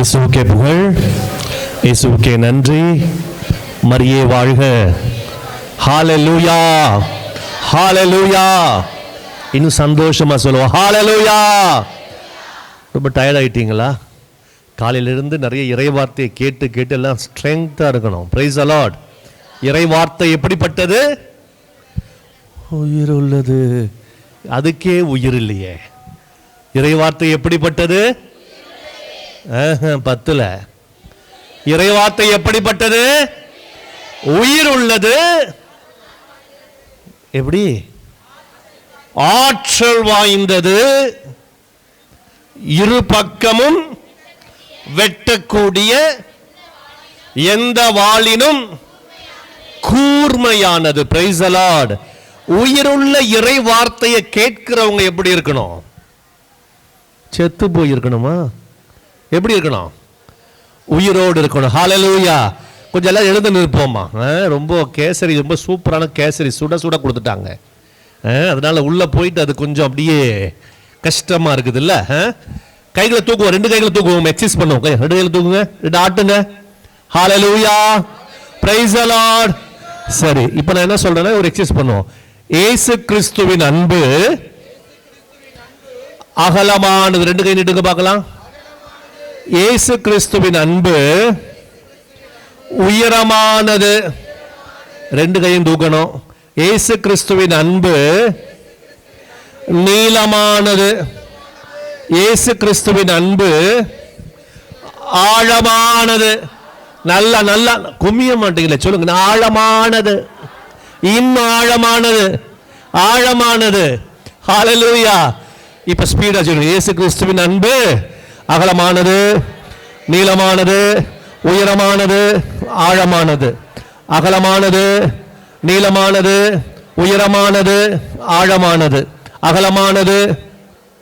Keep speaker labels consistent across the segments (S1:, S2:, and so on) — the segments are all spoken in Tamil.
S1: இயேசுவுக்கே புகழ், இயேசுவுக்கே நன்றி. மரியே வாழ்க. ஹல்லேலூயா, ஹல்லேலூயா. இன்னும் சந்தோஷமா சொல்லுவோம் ஹல்லேலூயா. ரொம்ப டயர்ட் ஆயிட்டீங்களா? காலையிலிருந்து நிறைய இறை வார்த்தையை கேட்டு கேட்டு எல்லாம் ஸ்ட்ரெங்தா இருக்கணும். Price the Lord. இறை வார்த்தை எப்படிப்பட்டது? உயிர் உள்ளது. அதுக்கே உயிர் இல்லையே. இறை வார்த்தை எப்படிப்பட்டது? 10ல இறை வார்த்தை எப்படிப்பட்டது? உயிர் உள்ளது. எப்படி? ஆற்றல் வாய்ந்தது, இரு பக்கமும் வெட்டக்கூடிய, எந்த வாளினும் கூர்மையானது. Price the Lord. உயிருள்ள இறை வார்த்தையை கேட்கிறவங்க எப்படி இருக்கணும்? செத்து போயிருக்கணுமா? எப்படி இருக்கணும்? உயிரோடு இருக்கணும். ஹல்லேலூயா. கொஞ்சம் எல்லாம் எழுந்து நிற்போமா? ரொம்ப கேசரி, ரொம்ப சூப்பரான கேசரி சுட சுட கொடுத்துட்டாங்க. அதனால உள்ள போயிட்டு அது கொஞ்சம் அப்படியே கஷ்டமா இருக்குது இல்ல? கைகளை தூக்குவோம், 2 கைகளை தூக்குவோம், எக்ஸசைஸ் பண்ணுவோம். 2 கைகளை தூக்குங்க, 2 ஆட்டுங்க. ஹல்லேலூயா, பிரைஸ் தி லார்ட். சரி, இப்போ நான் என்ன சொல்றேன்னா ஒரு எக்ஸசைஸ் பண்ணுவோம். இயேசு கிறிஸ்துவின் அன்பு அகலமானது. 2 கை நீட்டுங்க பார்க்கலாம். இயேசு கிறிஸ்துவின் அன்பு உயரமானது. 2 கையும் தூக்கணும். இயேசு கிறிஸ்துவின் அன்பு நீளமானது. இயேசு கிறிஸ்துவின் அன்பு ஆழமானது. நல்ல நல்ல கும்மிய மாட்டீங்களே, சொல்லுங்க. ஆழமானது, இன்னும் ஆழமானது, ஆழமானது. ஹல்லேலூயா. இப்ப ஸ்பீடா சொல்லுங்க. இயேசு கிறிஸ்துவின் அன்பு அகலமானது, நீளமானது, உயரமானது, ஆழமானது. அகலமானது, நீளமானது, உயரமானது, ஆழமானது. அகலமானது,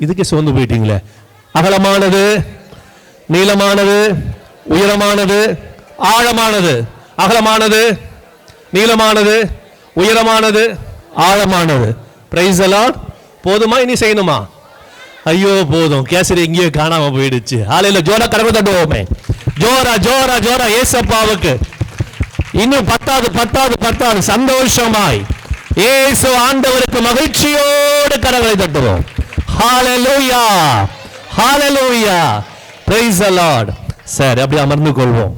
S1: இதுக்கே சோர்ந்து போயிட்டீங்களே. அகலமானது, நீளமானது, உயரமானது, ஆழமானது. அகலமானது, நீளமானது, உயரமானது, ஆழமானது. Praise the Lord. போதுமா? இனி செய்யணுமா? ஐயோ போதும், கேசரி எங்கேயோ காணாம போயிடுச்சு. ஹல்லேலூயா. ஜோரா கரங்களை தட்டுவோமே. ஜோரா ஜோரா ஜோரா இயேசுப்பாவுக்கு. இன்னும் 10 சந்தோஷமாய் இயேசு ஆண்டவருக்கு மகிழ்ச்சியோடு கரங்களை தட்டுவோம். ஹல்லேலூயா, ஹல்லேலூயா, பிரைஸ் தி லார்ட். சரி, அப்படி அமர்ந்து கொள்வோம்.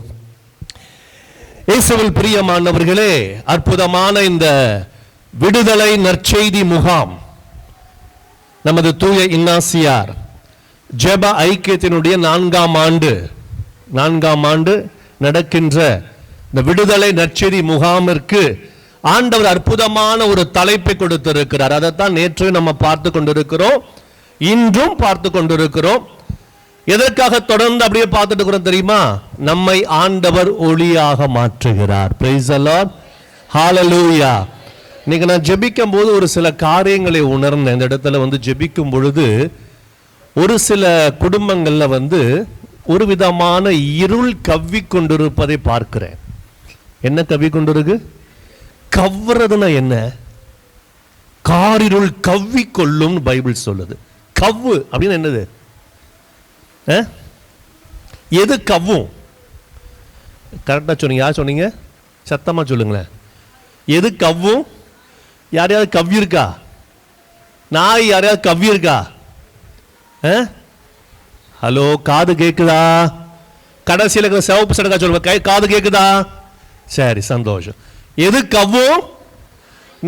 S1: இயேசுவில் பிரியமானவர்களே, அற்புதமான இந்த விடுதலை நற்செய்தி முகாம் நமது தூய இன்னாசியார் ஜெப ஐக்கியத்தினுடைய 4ஆம் ஆண்டு நடக்கின்ற இந்த விடுதலை நற்செய்தி முகாமிற்கு ஆண்டவர் அற்புதமான ஒரு தலைப்பை கொடுத்திருக்கிறார். அதைத்தான் நேற்று நம்ம பார்த்து கொண்டிருக்கிறோம், இன்றும் பார்த்து கொண்டிருக்கிறோம். எதற்காக தொடர்ந்து அப்படியே பார்த்துட்டு இருக்கிறோம் தெரியுமா? நம்மை ஆண்டவர் ஒளியாக மாற்றுகிறார். Praise the Lord. ஹல்லேலூயா. இன்னைக்கு நான் ஜெபிக்கும் போது ஒரு சில காரியங்களை உணர்ந்தேன். இந்த இடத்துல ஜெபிக்கும் பொழுது ஒரு சில குடும்பங்கள்ல ஒரு விதமான இருள் கவ்வி கொண்டிருப்பதை பார்க்கிறேன். என்ன கவ்வி கொண்டிருக்கு? கவ்வுறதுன்னா என்ன? காரிருள் கவ்வி கொள்ளும் பைபிள் சொல்லுது. கவ்வு அப்படின்னு என்னது? எது கவ்வும்? கரெக்டா சொன்னீங்க. யார் சொன்னீங்க? சத்தமா சொல்லுங்களேன். எது கவ்வும்? யாரையாவது கவ்வி இருக்கா? நாய் யாரையாவது கவ்வி இருக்கா? ஹலோ, காது கேக்குதா? கடைசியில் சிவப்பு சடங்கா சொல்லுங்க. காது கேக்குதா? சரி, சந்தோஷம். எது கவ்வும்?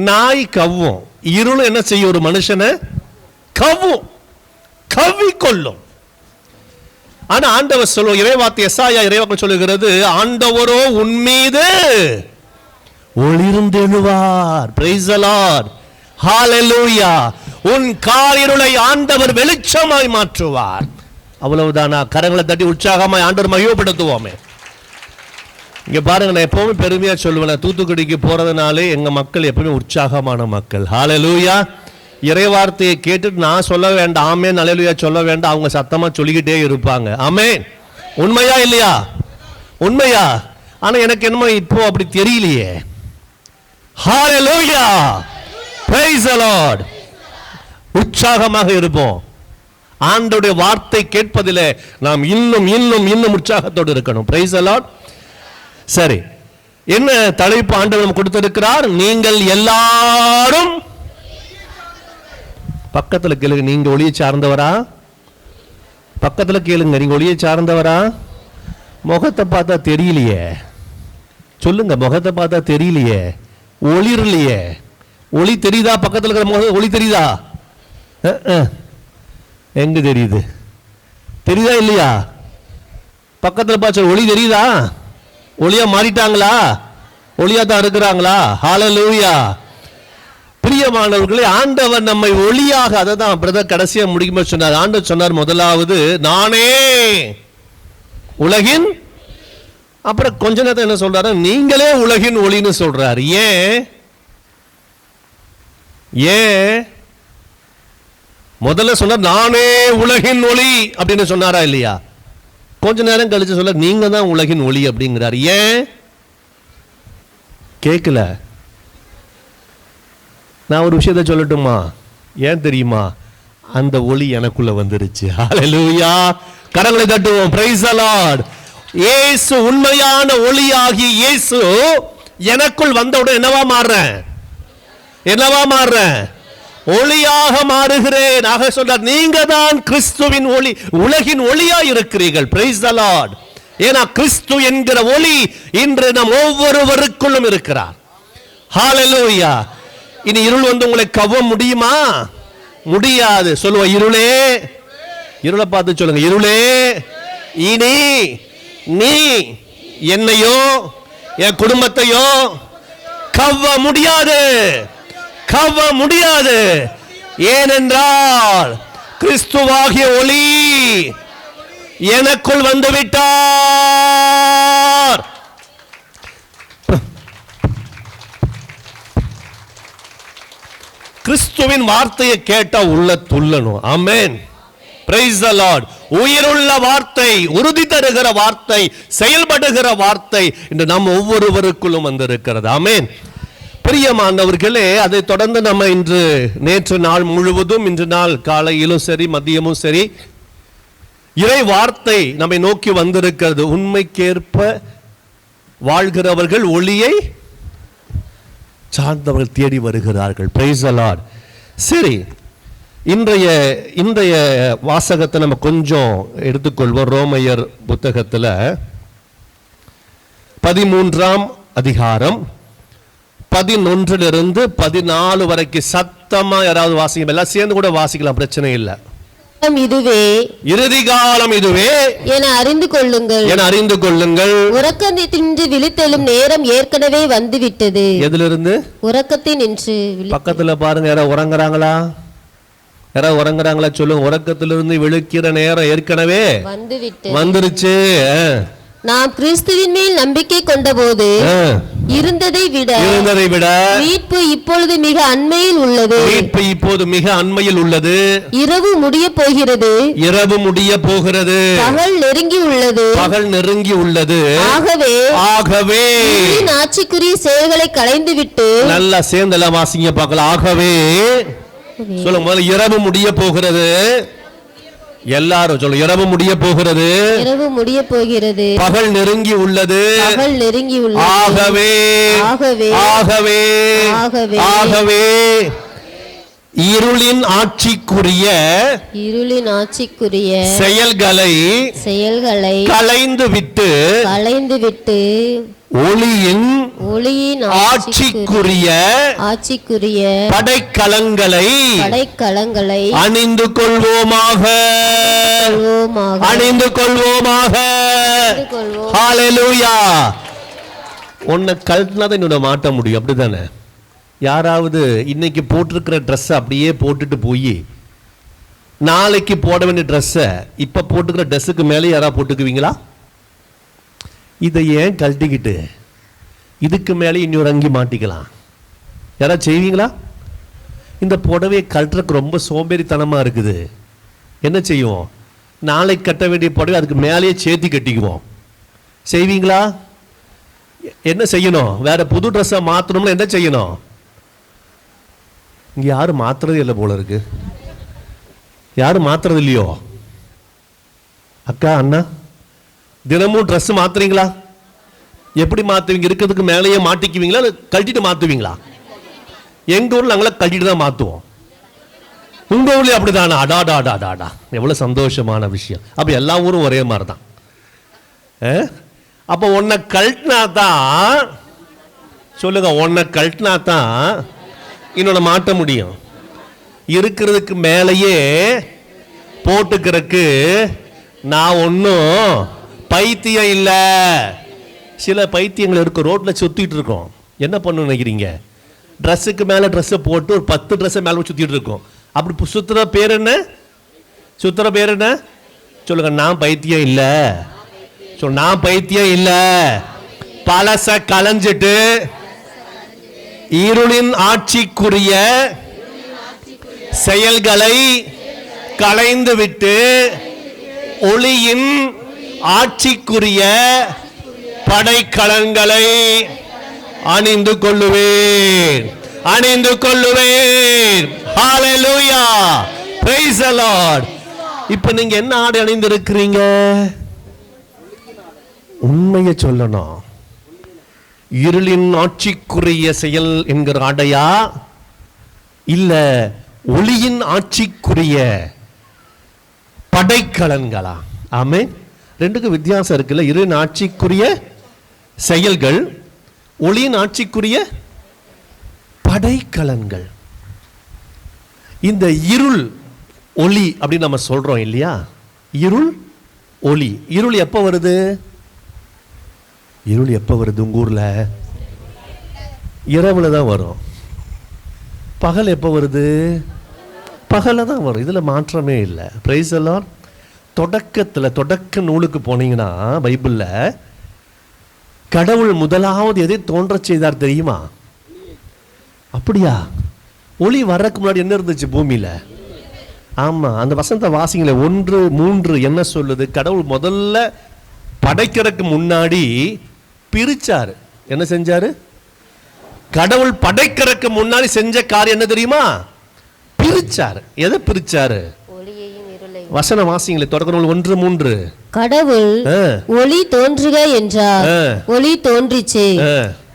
S1: நாய் கவ்வும். இருள் என்ன செய்யும்? ஒரு மனுஷனை கவ்வும், கவ்வி கொள்ளும். ஆனா ஆண்டவர் சொல்லுவோம், இறைவார்த்தை எசாயா இறைவாக்கு சொல்லுகிறது, ஆண்டவரோ உன்மீது ஒளிர்ந்தெழுவார். Price the Lord. ஹல்லேலூயா. உன் காரிருளை ஆண்டவர் வெளிச்சமாய் மாற்றுவார். அவ்வளவுதானா? கரங்களை தட்டி உற்சாகமாய் ஆண்டவர் மகிமைப்படுத்துவோமே. இங்க பாருங்க, நான் எப்பவுமே பெருமையா சொல்லுவேன், தூத்துக்குடிக்கு போறதுனாலே எங்க மக்கள் எப்பவுமே உற்சாகமான மக்கள். ஹல்லேலூயா. இறைவார்த்தையை கேட்டுட்டு நான் சொல்ல வேண்டாம், ஆமென் ஹல்லேலூயா சொல்ல வேண்டாம், அவங்க சத்தமா சொல்லிக்கிட்டே இருப்பாங்க. ஆமென். உண்மையா இல்லையா? உண்மையா? ஆனா எனக்கு என்னமோ இப்போ அப்படி தெரியலையே. ஹல்லேலூயா, பிரைஸ் தி லார்ட். உற்சாகமாக இருப்போம். ஆண்டவருடைய வார்த்தை கேட்பதிலே நாம் இன்னும் இன்னும் இன்னும் உற்சாகத்தோடு இருக்கணும். Price the Lord. சரி, என்ன தலைப்பு ஆண்டவர் நமக்கு கொடுத்திருக்கிறார்? நீங்கள் எல்லாரும். பக்கத்துல கேளுங்க, நீங்க ஒளியை சார்ந்தவரா? பக்கத்துல கேளுங்க, நீங்க ஒளியை சார்ந்தவரா? முகத்தை பார்த்தா தெரியலையே. சொல்லுங்க, முகத்தை பார்த்தா தெரியலையே, ஒளிரலையே. ஒளி தெரியுதா? பக்கத்தில் இருக்கிற முகம் ஒளி தெரியுதா? எங்க தெரியுது? தெரியுதா இல்லையா? பக்கத்தில் பார்த்து ஒளி தெரியுதா? ஒளியா மாறிட்டாங்களா? ஒளியா தான் இருக்கிறாங்களா? ஹல்லேலூயா. பிரியமானவர்களே, ஆண்டவர் நம்மை ஒளியாக, அதை தான் பிரதர் கடைசியா முடிக்கும்போது சொன்னார். ஆண்டவர் சொன்னார், முதலாவது நானே உலகின். அப்புறம் கொஞ்ச நேரத்தில் என்ன சொல்றாரு? நீங்களே உலகின் ஒளின்னு சொல்றாரு. ஏன் முதல்ல சொன்னார் நானே உலகின் ஒளி அப்படின்னு சொன்னாரா இல்லையா? கொஞ்ச நேரம் கழிச்சு சொல்ல நீங்க தான் உலகின் ஒளி அப்படிங்கிறார். ஏன் கேட்கல? நான் ஒரு விஷயத்தை சொல்லட்டுமா? ஏன் தெரியுமா? அந்த ஒளி எனக்குள்ள வந்துருச்சு. ஹல்லேலூயா. கரங்களை தட்டுவோம். Price the Lord. இயேசு உண்மையான ஒளியாகி இயேசு எனக்குள் வந்தவுடன் என்னவா மாறுறேன்? என்னவா மாறுறேன்? ஒளியாக மாறுகிறேன். ஆக சொல்றார், நீங்க தான் கிறிஸ்துவின் ஒளி, உலகின் ஒளியா இருக்கிறீர்கள். Price the Lord. ஏன்னா கிறிஸ்து என்கிற ஒளி இன்று நம் ஒவ்வொருவருக்குள்ளும் இருக்கிறார். ஹல்லேலூயா. இனி இருள் வந்து உங்களை கவ முடியுமா? முடியாது. சொல்லுவோம், இருளே. இருளை பார்த்து சொல்லுங்க, இருளே இனி நீ என்னையோ என் குடும்பத்தையோ கவ முடியாது, கவ முடியாது. ஏனென்றால் கிறிஸ்துவாகிய ஒளி எனக்குள் வந்து விட்டார். கிறிஸ்துவின் வார்த்தையை கேட்டா உள்ள துள்ளணும். ஆமென். Price the Lord. உயிருள்ள வார்த்தை, உறுதி தருகிற வார்த்தை, செயல்படுகிற வார்த்தை இன்று நம் ஒவ்வொருவருக்குள்ளும் வந்திருக்கிறது. ஆமென். பிரியமானவர்களே, அதை தொடர்ந்து நம்ம நேற்று நாள் முழுவதும், இன்று நாள் காலையிலும் சரி மதியமும் சரி, இறை வார்த்தை நம்மை நோக்கி வந்திருக்கிறது. உண்மைக்கேற்ப வாழ்கிறவர்கள் ஒளியை சார்ந்தவர்கள் தேடி வருகிறார்கள். Price the Lord. சரி, இன்றைய வாசகத்தை நம்ம கொஞ்சம் எடுத்துக்கொள்வோம். ரோமையர் புத்தகத்தில் 13ஆம் அதிகாரம் 11 to 14 வரைக்கும் சத்தமா யாராவது வாசிங்க. எல்லாம் சேர்ந்து கூட வாசிக்கலாம், பிரச்சனை இல்லை.
S2: இதுவே
S1: இறுதி காலம் இதுவே
S2: என அறிந்து கொள்ளுங்கள். உறக்கத்தினின்று விழித்தெழும் நேரம் ஏற்கனவே வந்துவிட்டது.
S1: எதிலிருந்து?
S2: உறக்கத்தினின்று.
S1: பக்கத்துல பாருங்க, யாராவது உறங்குறாங்களா? யாராவது உறங்குறாங்களா? சொல்லுங்க. உறக்கத்திலிருந்து விழிக்கிற நேரம் ஏற்கனவே வந்துருச்சு.
S2: நாம் கிறிஸ்துவின் மேல் நம்பிக்கை கொண்டபோது இருந்ததை விட மீட்பு இப்பொழுது மிக அண்மையில் உள்ளது.
S1: மீட்பு இப்போது மிக அண்மையில் உள்ளது.
S2: இரவு முடிய போகிறது. பகல் நெருங்கி உள்ளது.
S1: ஆகவே
S2: ஆட்சிக்குரிய செயல்களை களைந்துவிட்டு.
S1: நல்லா சேர்ந்தெல்லாம் வாசிங்க பார்க்கலாம். ஆகவே சொல்லுங்க முதல்ல, இரவு முடிய போகிறது. எல்லாரும் சொல்லுங்க, இரவு முடிய போகிறது. பகல் நெருங்கி உள்ளது. ஆகவே இருளின் ஆட்சிக்குரிய செயல்களை களைந்து விட்டு ஒளியின் ஆட்சிக்குரிய படைக்கலங்களை அணிந்து கொள்வோமாக. ஹல்லேலூயா. உன்னை கழட்டினாதான் என்னோட மாட்ட முடியும், அப்படித்தானே? யாராவது இன்னைக்கு போட்டிருக்கிற ட்ரெஸ் அப்படியே போட்டுட்டு போய் நாளைக்கு போட வேண்டிய ட்ரெஸ்ஸை இப்ப போட்டுக்கிற ட்ரெஸ்ஸுக்கு மேலே யாராவது போட்டுக்குவீங்களா? இதை ஏன் கழட்டிக்கிட்டு இதுக்கு மேலே இன்னொரு அங்கி மாட்டிக்கலாம்? யாராவது செய்வீங்களா? இந்த புடவையை கழட்டுறதுக்கு ரொம்ப சோம்பேறித்தனமா இருக்குது. என்ன செய்வோம்? நாளைக்கு கட்ட வேண்டிய புடவை அதுக்கு மேலேயே சேர்த்து கட்டிக்குவோம். செய்வீங்களா? என்ன செய்யணும்? வேற புது ட்ரெஸ்ஸை மாற்றணும்னா என்ன செய்யணும்? இங்கே யாரும் மாற்றுறதே இல்லை போல இருக்கு. யாரும் மாத்துறது இல்லையோ? அக்கா அண்ணா தினமும் ட்ரெஸ் மாத்துறீங்களா? எப்படி மாத்துவீங்க? இருக்கிறதுக்கு மேலேயே மாட்டிக்குவீங்களா, கழட்டிட்டு மாத்துவீங்களா? எங்க ஊர்ல நாங்கள கழட்டிட்டு தான் மாத்துவோம். உங்க ஊர்ல அப்படிதானா? அடாடாடாடாடா, எவ்வளவு சந்தோஷமான விஷயம். அப்ப எல்லா ஊரும் ஒரே மாதிரி தான். அப்ப உன்னை கழட்டினா தான், சொல்லுங்க, உன்னை கழட்டினா தான் இன்னொன்னு மாட்ட முடியும். இருக்கிறதுக்கு மேலேயே போட்டுக்கிறதுக்கு நான் ஒன்றும் பைத்தியம் இல்லை. சில பைத்தியங்கள் இருக்கு, ரோட்ல சுத்திட்டு இருக்கோம். என்ன பண்ணு நினைக்கிறீங்க? ட்ரெஸ்ஸுக்கு மேலே ட்ரெஸ்ஸை போட்டு ஒரு 10 ட்ரெஸ்ஸை மேலே சுத்திட்டு இருக்கோம். அப்படி சுத்துற பேர் என்ன? சுத்துற பேர் என்ன? சொல்லுங்க. நான் பைத்தியம் இல்லை. நான் பைத்தியம் இல்லை. பழச களைஞ்சிட்டு இருளின் ஆட்சிக்குரிய செயல்களை களைந்து விட்டு ஒளியின் ஆட்சிக்குரிய படைக்கலன்களை அணிந்து கொள்ளுவேன், அணிந்து கொள்ளுவேன். ஹalleluya, praise the Lord. இப்ப நீங்க என்ன ஆடை அணிந்து இருக்கிறீங்க? உண்மையை சொல்லணும். இருளின் ஆட்சிக்குரிய செயல் என்கிற ஆடையா, இல்ல ஒளியின் ஆட்சிக்குரிய படைக்கலன்களா? ஆமென். ரெண்டுக்கும் வித்தியாசம் இருக்குல்ல. இருளின் ஆட்சிக்குரிய செயல்கள், ஒளியின் ஆட்சிக்குரிய படைக்கலன்கள். இந்த இருள் ஒளி அப்படின்னு நம்ம சொல்றோம் இல்லையா? இருள் ஒளி. இருள் எப்ப வருது? இருள் எப்ப வருது உங்க ஊர்ல? இரவுல தான் வரும். பகல் எப்ப வருது? பகல்ல தான் வரும். இதுல மாற்றமே இல்லை. Price the Lord. தொடக்க நூலுக்கு போனீங்கன்னா பைபிள்ல கடவுள் முதலாவது எதை தோன்ற செய்தார் தெரியுமா? அப்படியா? ஒளி வர்றதுக்கு முன்னாடி என்ன இருந்துச்சு பூமியில? ஆமா, அந்த வசனத்தை வாசிங்களே. 1:3 என்ன சொல்லுது? கடவுள் முதல்ல படைக்கிறதுக்கு முன்னாடி பிரிச்சாரு. என்ன செஞ்சாரு? கடவுள் படைக்கிறதுக்கு முன்னாடி செஞ்ச காரியம் என்ன தெரியுமா? பிரிச்சாரு. எதை பிரிச்சாரு? வசனம் வாசிங்களே. தொடக்க நூல் 1:3.
S2: கடவுள் ஒளி தோன்றுக என்றார், ஒளி தோன்றிச்சே.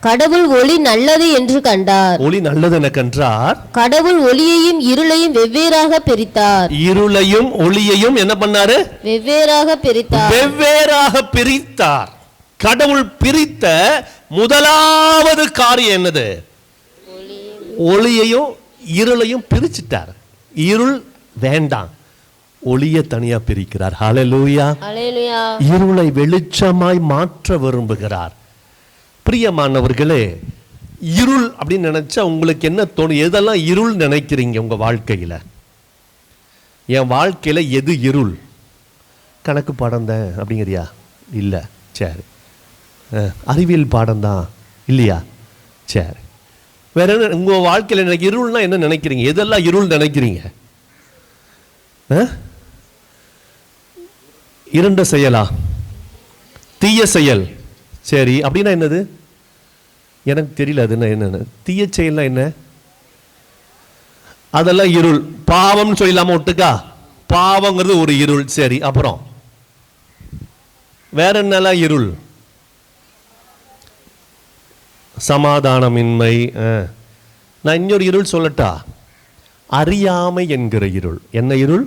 S2: கடவுள் ஒளி நல்லது என்று கண்டார்.
S1: ஒளி நல்லது என கண்டார்.
S2: கடவுள் ஒளியையும் இருளையும் வெவ்வேறாக பிரித்தார்.
S1: இருளையும் ஒளியையும் என்ன பண்ணாரு?
S2: வெவ்வேறாக பிரித்தார்.
S1: வெவ்வேறாக பிரித்தார். கடவுள் பிரித்த முதலாவது காரியம் என்னது? ஒளியையும் இருளையும் பிரிச்சிட்டார். இருள் வேண்டாம், ஒளியை தனியா பிரிக்கிறார். ஹalleluya,
S2: ஹalleluya.
S1: இருளை வெளிச்சமாய் மாற்ற விரும்புகிறார். பிரியமானவர்களே, இருள் அப்படின்னு நினைச்சா உங்களுக்கு என்ன தோணும்? எதெல்லாம் இருள் நினைக்கிறீங்க உங்க வாழ்க்கையில? என் வாழ்க்கையில எது இருள்? கணக்கு பாடம் தான் அப்படிங்கிறியா? இல்ல. சரி. அறிவியல் பாடம் தான் இல்லையா? சரி. வேற என்ன உங்க வாழ்க்கையில எனக்கு இருள்னா என்ன நினைக்கிறீங்க? எதெல்லாம் இருள் நினைக்கிறீங்க? இருண்ட செயலா? தீய செயல். சரி, அப்படின்னா என்னது? எனக்கு தெரியல. அது என்ன தீய செயல்னா என்ன? அதெல்லாம் இருள். பாவம் சொல்லலாமா ஒட்டுக்கா? பாவங்கிறது ஒரு இருள். சரி, அப்புறம் வேற என்னெல்லாம் இருள்? சமாதானமின்மை. நான் இன்னொரு இருள் சொல்லட்டா? அறியாமை என்கிற இருள். என்ன இருள்?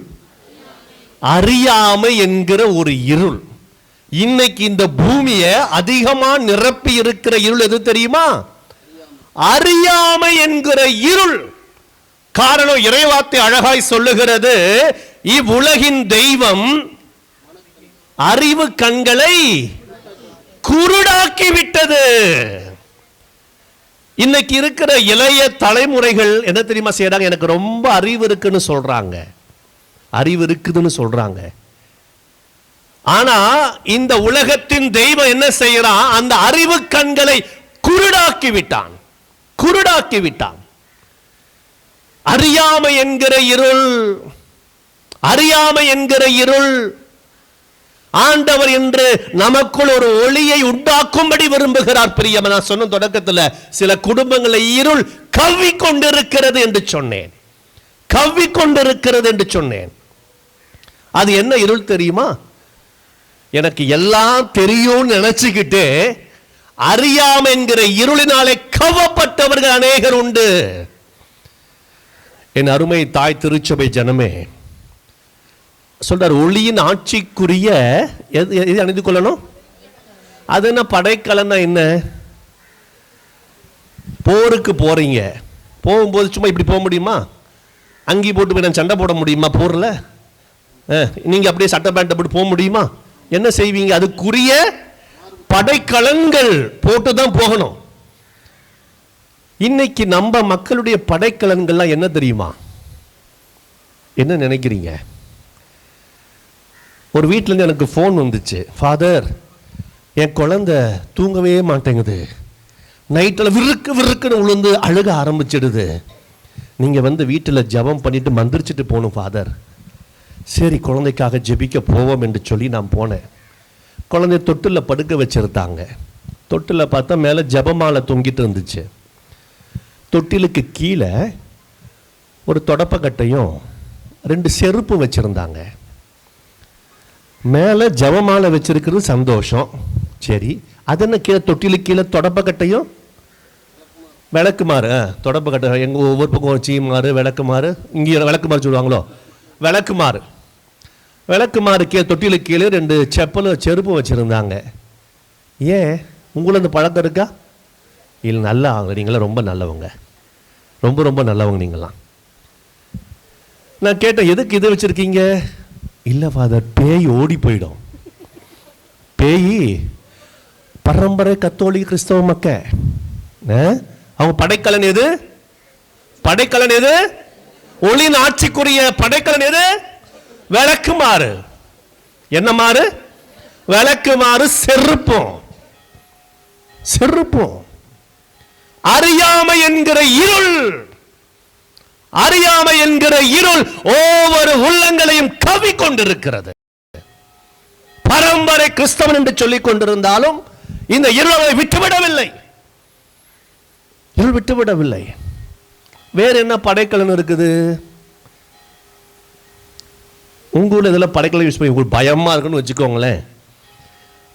S1: அறியாமை என்கிற ஒரு இருள். இன்னைக்கு இந்த பூமியை அதிகமா நிரப்பி இருக்கிற இருள் எது தெரியுமா? அறியாமை என்கிற இருள். காரணம், இறைவார்த்தை அழகாய் சொல்லுகிறது, இவ்வுலகின் தெய்வம் அறிவு கண்களை குருடாக்கி விட்டது. இன்னைக்கு இருக்கிற இளைய தலைமுறைகள் என்ன தெரியுமா செய்யறாங்க? எனக்கு ரொம்ப அறிவு இருக்குன்னு சொல்றாங்க, அறிவு இருக்குதுன்னு சொல்றாங்க. ஆனா இந்த உலகத்தின் தெய்வம் என்ன செய்யறான்? அந்த அறிவு கண்களை குருடாக்கி விட்டான், குருடாக்கி விட்டான். அறியாமை என்கிற இருள், அறியாமை என்கிற இருள். ஆண்டவர் என்று நமக்குள் ஒரு ஒளியை உண்டாக்கும்படி விரும்புகிறார். பிரியமா, நான் சொன்ன தொடக்கத்தில் சில குடும்பங்களை இருள் கவ்வி கொண்டிருக்கிறது என்று சொன்னேன், கவ்வி கொண்டிருக்கிறது என்று சொன்னேன். அது என்ன இருள் தெரியுமா? எனக்கு எல்லாம் தெரியும்னு நினைச்சுக்கிட்டு அறியாம என்கிற இருளினாலே கவப்பட்டவர்கள் அநேகர் உண்டு. என் அருமை தாய் திருச்சபை ஜனமே, சொல்றார் ஒளியின் ஆட்சிக்குரிய எது அணிந்து கொள்ளணும்? அது என்ன? படைக்கலன்னா என்ன? போருக்கு போறீங்க, போகும்போது சும்மா இப்படி போக முடியுமா? அங்கி போட்டு போய் சண்டை போட முடியுமா? போர்ல நீங்க அப்படியே சட்டை பேண்ட் போட்டு போக முடியுமா? என்ன செய்வீங்க? அதுக்குரிய படைக்கலன்கள் போட்டு தான் போகணும். இன்னைக்கு நம்ம மக்களுடைய படைக்கலன்கள்லாம் என்ன தெரியுமா? என்ன நினைக்கிறீங்க? ஒரு வீட்டிலேருந்து எனக்கு ஃபோன் வந்துச்சு, ஃபாதர் என் குழந்தை தூங்கவே மாட்டேங்குது, நைட்டில் விறுக்குன்னு உளுந்து அழுக ஆரம்பிச்சிடுது, நீங்கள் வந்து வீட்டில் ஜெபம் பண்ணிட்டு மந்திரிச்சிட்டு போகணும் ஃபாதர். சரி, குழந்தைக்காக ஜெபிக்க போவோம் என்று சொல்லி நான் போனேன். குழந்தை தொட்டில் படுக்க வச்சுருந்தாங்க. தொட்டில் பார்த்தா மேலே ஜெபமாலை தொங்கிட்டு இருந்துச்சு. தொட்டிலுக்கு கீழே ஒரு தொடப்பக்கட்டையும் 2 செருப்பும் வச்சுருந்தாங்க. மேலே ஜெபமாலை வச்சிருக்கிறது சந்தோஷம். சரி, அது என்ன கீழே தொட்டிலுக்கு கீழே தொடப்பக்கட்டையும் விளக்குமாறு? தொடப்பக்கட்டை எங்கள் ஒவ்வொரு பக்கம் சீமாறு விளக்குமாறு, இங்கே விளக்குமாறு சொல்லுவாங்களோ, விளக்குமாறு கீழே தொட்டிலுக்கு கீழே 2 செருப்பும் வச்சுருந்தாங்க. ஏன் உங்களுக்கு அந்த பழக்கம் இருக்கா? இல்லை, நல்லா நீங்களாம் ரொம்ப நல்லவங்க, ரொம்ப நல்லவங்க நீங்களாம். நான் கேட்டேன், எதுக்கு இதை வச்சுருக்கீங்க? இல்லை ஃபாதர், பேய் ஓடி போயிடும். பேய் பரம்பரை கத்தோலிக்க கிறிஸ்தவ மக்கள், அவங்க படைக்கலன் எது? படைக்கலன் எது? ஒளியின் ஆட்சிக்குரிய படைக்கலன் எது? விளக்குமாறு. என்ன மாறு? விளக்குமாறு. செருப்பும். அறியாமை என்கிற இருள் ஒவ்வொரு உள்ளங்களையும் கவி கொண்டிருக்கிறது. பரம்பரை கிறிஸ்தவன் என்று சொல்லிக் கொண்டிருந்தாலும் இந்த இருளை விட்டுவிடவில்லை. வேற என்ன படைக்கலன் இருக்குது? உங்க ஊர்ல இதெல்லாம் படைக்கலன் யூஸ் பண்ணி உங்களுக்கு பயமா இருக்குன்னு வச்சுக்கோங்களேன்.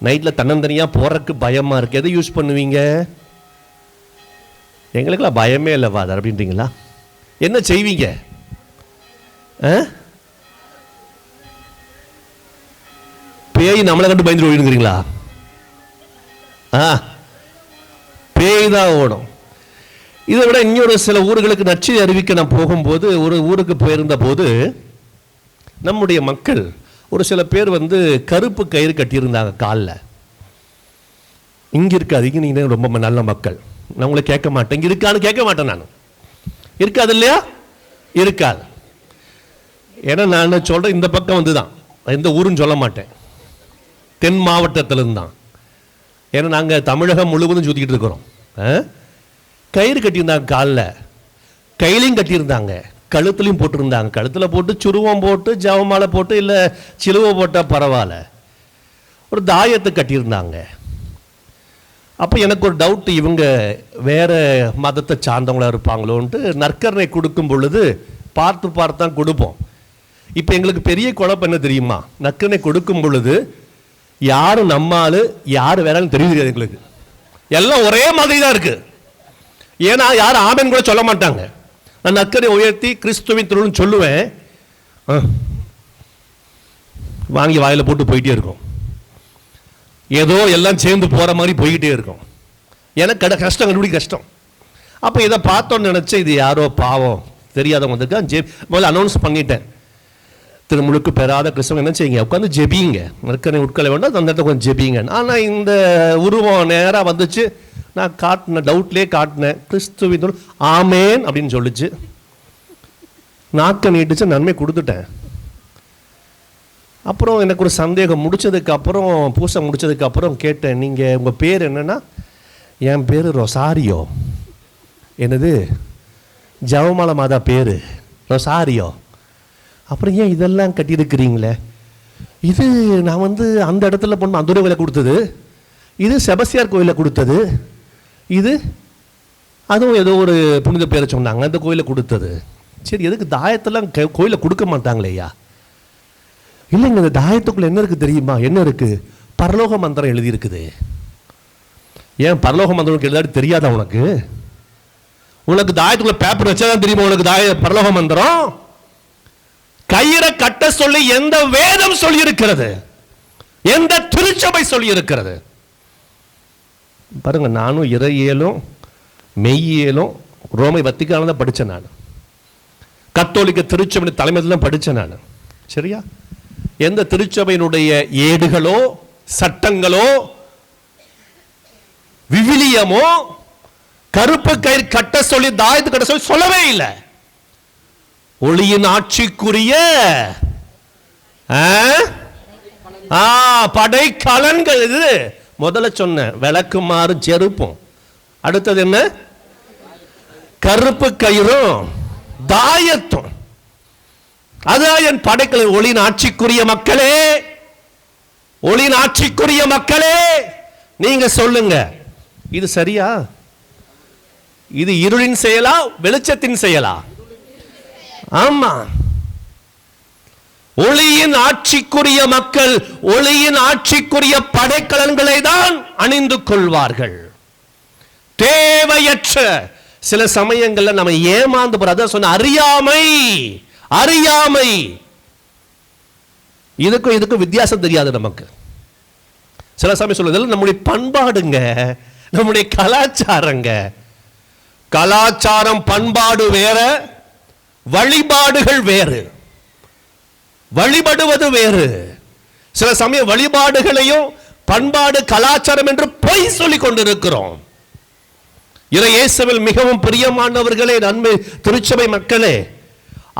S1: நைட்ல தன்னந்தனியா போறதுக்கு பயமா இருக்கு, எதை யூஸ் பண்ணுவீங்க? எங்களுக்கெல்லாம் பயமே இல்லை ஃபாதர் அப்படின்றீங்களா? என்ன செய்வீங்க? பேய் நம்மளை கண்டு பயந்துட்டு ஓடிடுங்கிறீங்களா? பேய் தான் ஓடும். இதை விட இன்னொரு சில ஊர்களுக்கு நற்செய்தி அறிவிக்க நான் போகும்போது, ஒரு ஊருக்கு போயிருந்த போது நம்முடைய மக்கள் ஒரு சில பேர் வந்து கருப்பு கயிறு கட்டியிருந்தாங்க காலில். இங்கே இருக்காது, இங்கே நீங்கள் ரொம்ப நல்ல மக்கள், நான் உங்களை கேட்க மாட்டேன், இங்கே இருக்கான்னு கேட்க மாட்டேன். நான் இருக்காது இல்லையா? இருக்காது. ஏன்னா நான் சொல்கிறேன், இந்த பக்கம் வந்து தான், எந்த ஊருன்னு சொல்ல மாட்டேன், தென் மாவட்டத்திலிருந்து தான். ஏன்னா நாங்கள் தமிழகம் முழுவதும் சுற்றிக்கிட்டு இருக்கிறோம். கயிறு கட்டியிருந்தாங்க காலில், கையிலையும் கட்டியிருந்தாங்க, கழுத்துலையும் போட்டிருந்தாங்க. கழுத்தில் போட்டு சுருவம் போட்டு ஜவமாலை போட்டு இல்லை சிலுவை போட்டால் பரவாயில்ல, ஒரு தாயத்தை கட்டியிருந்தாங்க. அப்போ எனக்கு ஒரு டவுட், இவங்க வேற மதத்தை சார்ந்தவங்களாக இருப்பாங்களோன்ட்டு நற்கரணை கொடுக்கும் பொழுது பார்த்து தான் கொடுப்போம். இப்போ எங்களுக்கு பெரிய குழப்பம் என்ன தெரியுமா? நற்கரணை கொடுக்கும் பொழுது யாரும் நம்மால் யார் வேறாலும் தெரியாது எங்களுக்கு, எல்லாம் ஒரே மாதிரி தான் இருக்கு. ஏன்னா யாரும் ஆமென் கூட சொல்ல மாட்டாங்க. நான் நற்கரணை உயர்த்தி கிறிஸ்துவின் திருவுன்னு சொல்லுவேன், வாங்கி வாயில போட்டு போயிட்டே இருக்கும், ஏதோ எல்லாம் சேர்ந்து போற மாதிரி போய்கிட்டே இருக்கும். எனக்கு கஷ்டம், கண்டுபிடி கஷ்டம். அப்போ இதை பார்த்தோன்னு நினைச்சேன், இது யாரோ பாவம் தெரியாதவங்க வந்திருக்கா. முதல்ல அனௌன்ஸ் பண்ணிட்டேன், திருமுழுக்கு பெறாத கிறிஸ்தவங்க என்ன செய்யுங்க, உட்காந்து ஜெபிங்க, நற்கரணை உட்கொள்ள வேண்டாம், அந்த இடத்துல கொஞ்சம் ஜெபிங்க. ஆனால் இந்த உருவம் நேராக வந்துச்சு, நான் காட்டினேன், டவுட்லேயே காட்டினேன், கிறிஸ்துவின் ஆமேன் அப்படின்னு சொல்லிச்சு. நாக்க நீட்டுச்சு, நன்மை கொடுத்துட்டேன். அப்புறம் எனக்கு ஒரு சந்தேகம், முடிச்சதுக்கப்புறம் பூசை முடிச்சதுக்கப்புறம் கேட்டேன், நீங்கள் உங்கள் பேர் என்னன்னா? என் பேர் ரொசாரியோ. என்னது? ஜவமாலை மாதா பேர் ரொசாரியோ. அப்புறம் ஏன் இதெல்லாம் கட்டியிருக்கிறீங்களே? இது நான் வந்து அந்த இடத்துல பொண்ணு அந்த கோயிலை கொடுத்தது, இது செபஸ்தியார் கோயிலில் கொடுத்தது, இது அதுவும் ஏதோ ஒரு புனித பேரை சொன்னாங்க, அந்த கோயிலை கொடுத்தது. சரி, எதுக்கு தாயத்தெல்லாம் கோயிலில் கொடுக்க மாட்டாங்களேயா? இல்லைங்க, இந்த தாயத்துக்குள்ள என்ன இருக்கு தெரியுமா? என்ன இருக்கு? பரலோக மந்திரம் எழுதி இருக்குது. ஏன் பரலோக மந்திரம் எழுதாடி தெரியாதா உனக்கு? உனக்கு தாயத்துக்குள்ள பேப்பர் வச்சாதான் தெரியுமா உனக்கு பரலோக மந்திரம்? கயிறை கட்ட சொல்லி எந்த வேதம் சொல்லி இருக்கிறது? எந்த திருச்சபை சொல்லி இருக்கிறது? பாருங்க, நானும் இறையியலும் மெய்யியலும் ரோமை வத்திக்கான தான் படித்தேன். நான் கத்தோலிக்க திருச்சபை தலைமையில் தான் படித்தேன் நான். சரியா? எந்த திருச்சபையினுடைய ஏடுகளோ சட்டங்களோ விவிலியமோ கருப்பு கயிறு கட்ட சொல்லி தாயத்து கட்ட சொல்லி சொல்லவே இல்லை. ஒளியின் ஆட்சிக்குரிய படைக்கலன்கள். இது முதல்ல சொன்ன விளக்குமாறு செருப்பும், அடுத்தது என்ன? கருப்பு கயிறும் தாயத்தும். அதான் என் படைக்கலன். ஒளியின் ஆட்சிக்குரிய மக்களே, ஒளியின் ஆட்சிக்குரிய மக்களே, நீங்க சொல்லுங்க, இது சரியா? இது இருளின் செயலா வெளிச்சத்தின் செயலா? ஆமா, ஒளியின் ஆட்சிக்குரிய மக்கள் ஒளியின் ஆட்சிக்குரிய படைக்கலன்களை தான் அணிந்து கொள்வார்கள். தேவையற்ற சில சமயங்கள்ல நம்ம ஏமாந்து போற, அதான் சொன்ன அறியாமை. அறியாமை, இதுக்கும் வித்தியாசம் தெரியாது நமக்கு. சில சமயம் சொல்லுதல் நம்முடைய பண்பாடுங்க, நம்முடைய கலாச்சாரங்க. கலாச்சாரம் பண்பாடு வேற, வழிபாடுகள் வேறு. வழிபடுவது வேறு. சில சமயம் வழிபாடுகளையும் பண்பாடு கலாச்சாரம் என்று பொய் சொல்லிக் கொண்டிருக்கிறோம். இயேசுவில் மிகவும் பிரியமானவர்களே, நன்மை திருச்சபை மக்களே,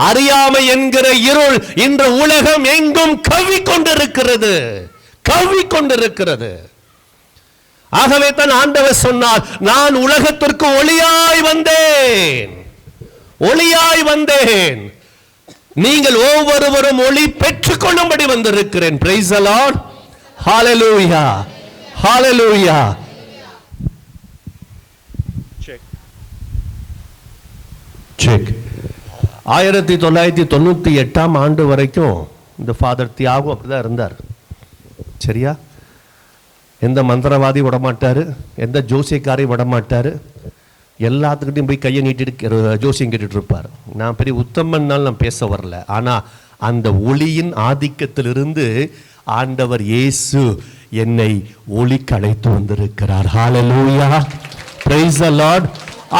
S1: அறியாமை என்கிற இருள் இன்று உலகம் எங்கும் கவ்விக்கொண்டிருக்கிறது, கவ்விக்கொண்டிருக்கிறது. ஆகவே தான் ஆண்டவர் சொன்னார், நான் உலகத்திற்கு ஒளியாய் வந்தேன், ஒளியாய் வந்தேன். நீங்கள் ஒவ்வொருவரும் ஒளி பெற்றுக் கொள்ளும்படி வந்திருக்கிறேன். Praise the Lord. Hallelujah, hallelujah. செக் 1998ஆம் ஆண்டு வரைக்கும் இந்த ஃபாதர் தியாகு அப்படிதான் இருந்தார். சரியா? எந்த மந்திரவாதி விடமாட்டாரு, எந்த ஜோசியக்காரை விடமாட்டாரு. எல்லாத்துக்கிட்டையும் போய் கையை நீட்டிட்டு ஜோசியம் கேட்டுட்டு இருப்பார். நான் பெரிய உத்தமன்னால நான் பேச வரல, ஆனா அந்த ஒளியின் ஆதிக்கத்திலிருந்து ஆண்டவர் இயேசு என்னை ஒளிக்கு அழைத்து வந்திருக்கிறார். ஹalleluya, praise the Lord.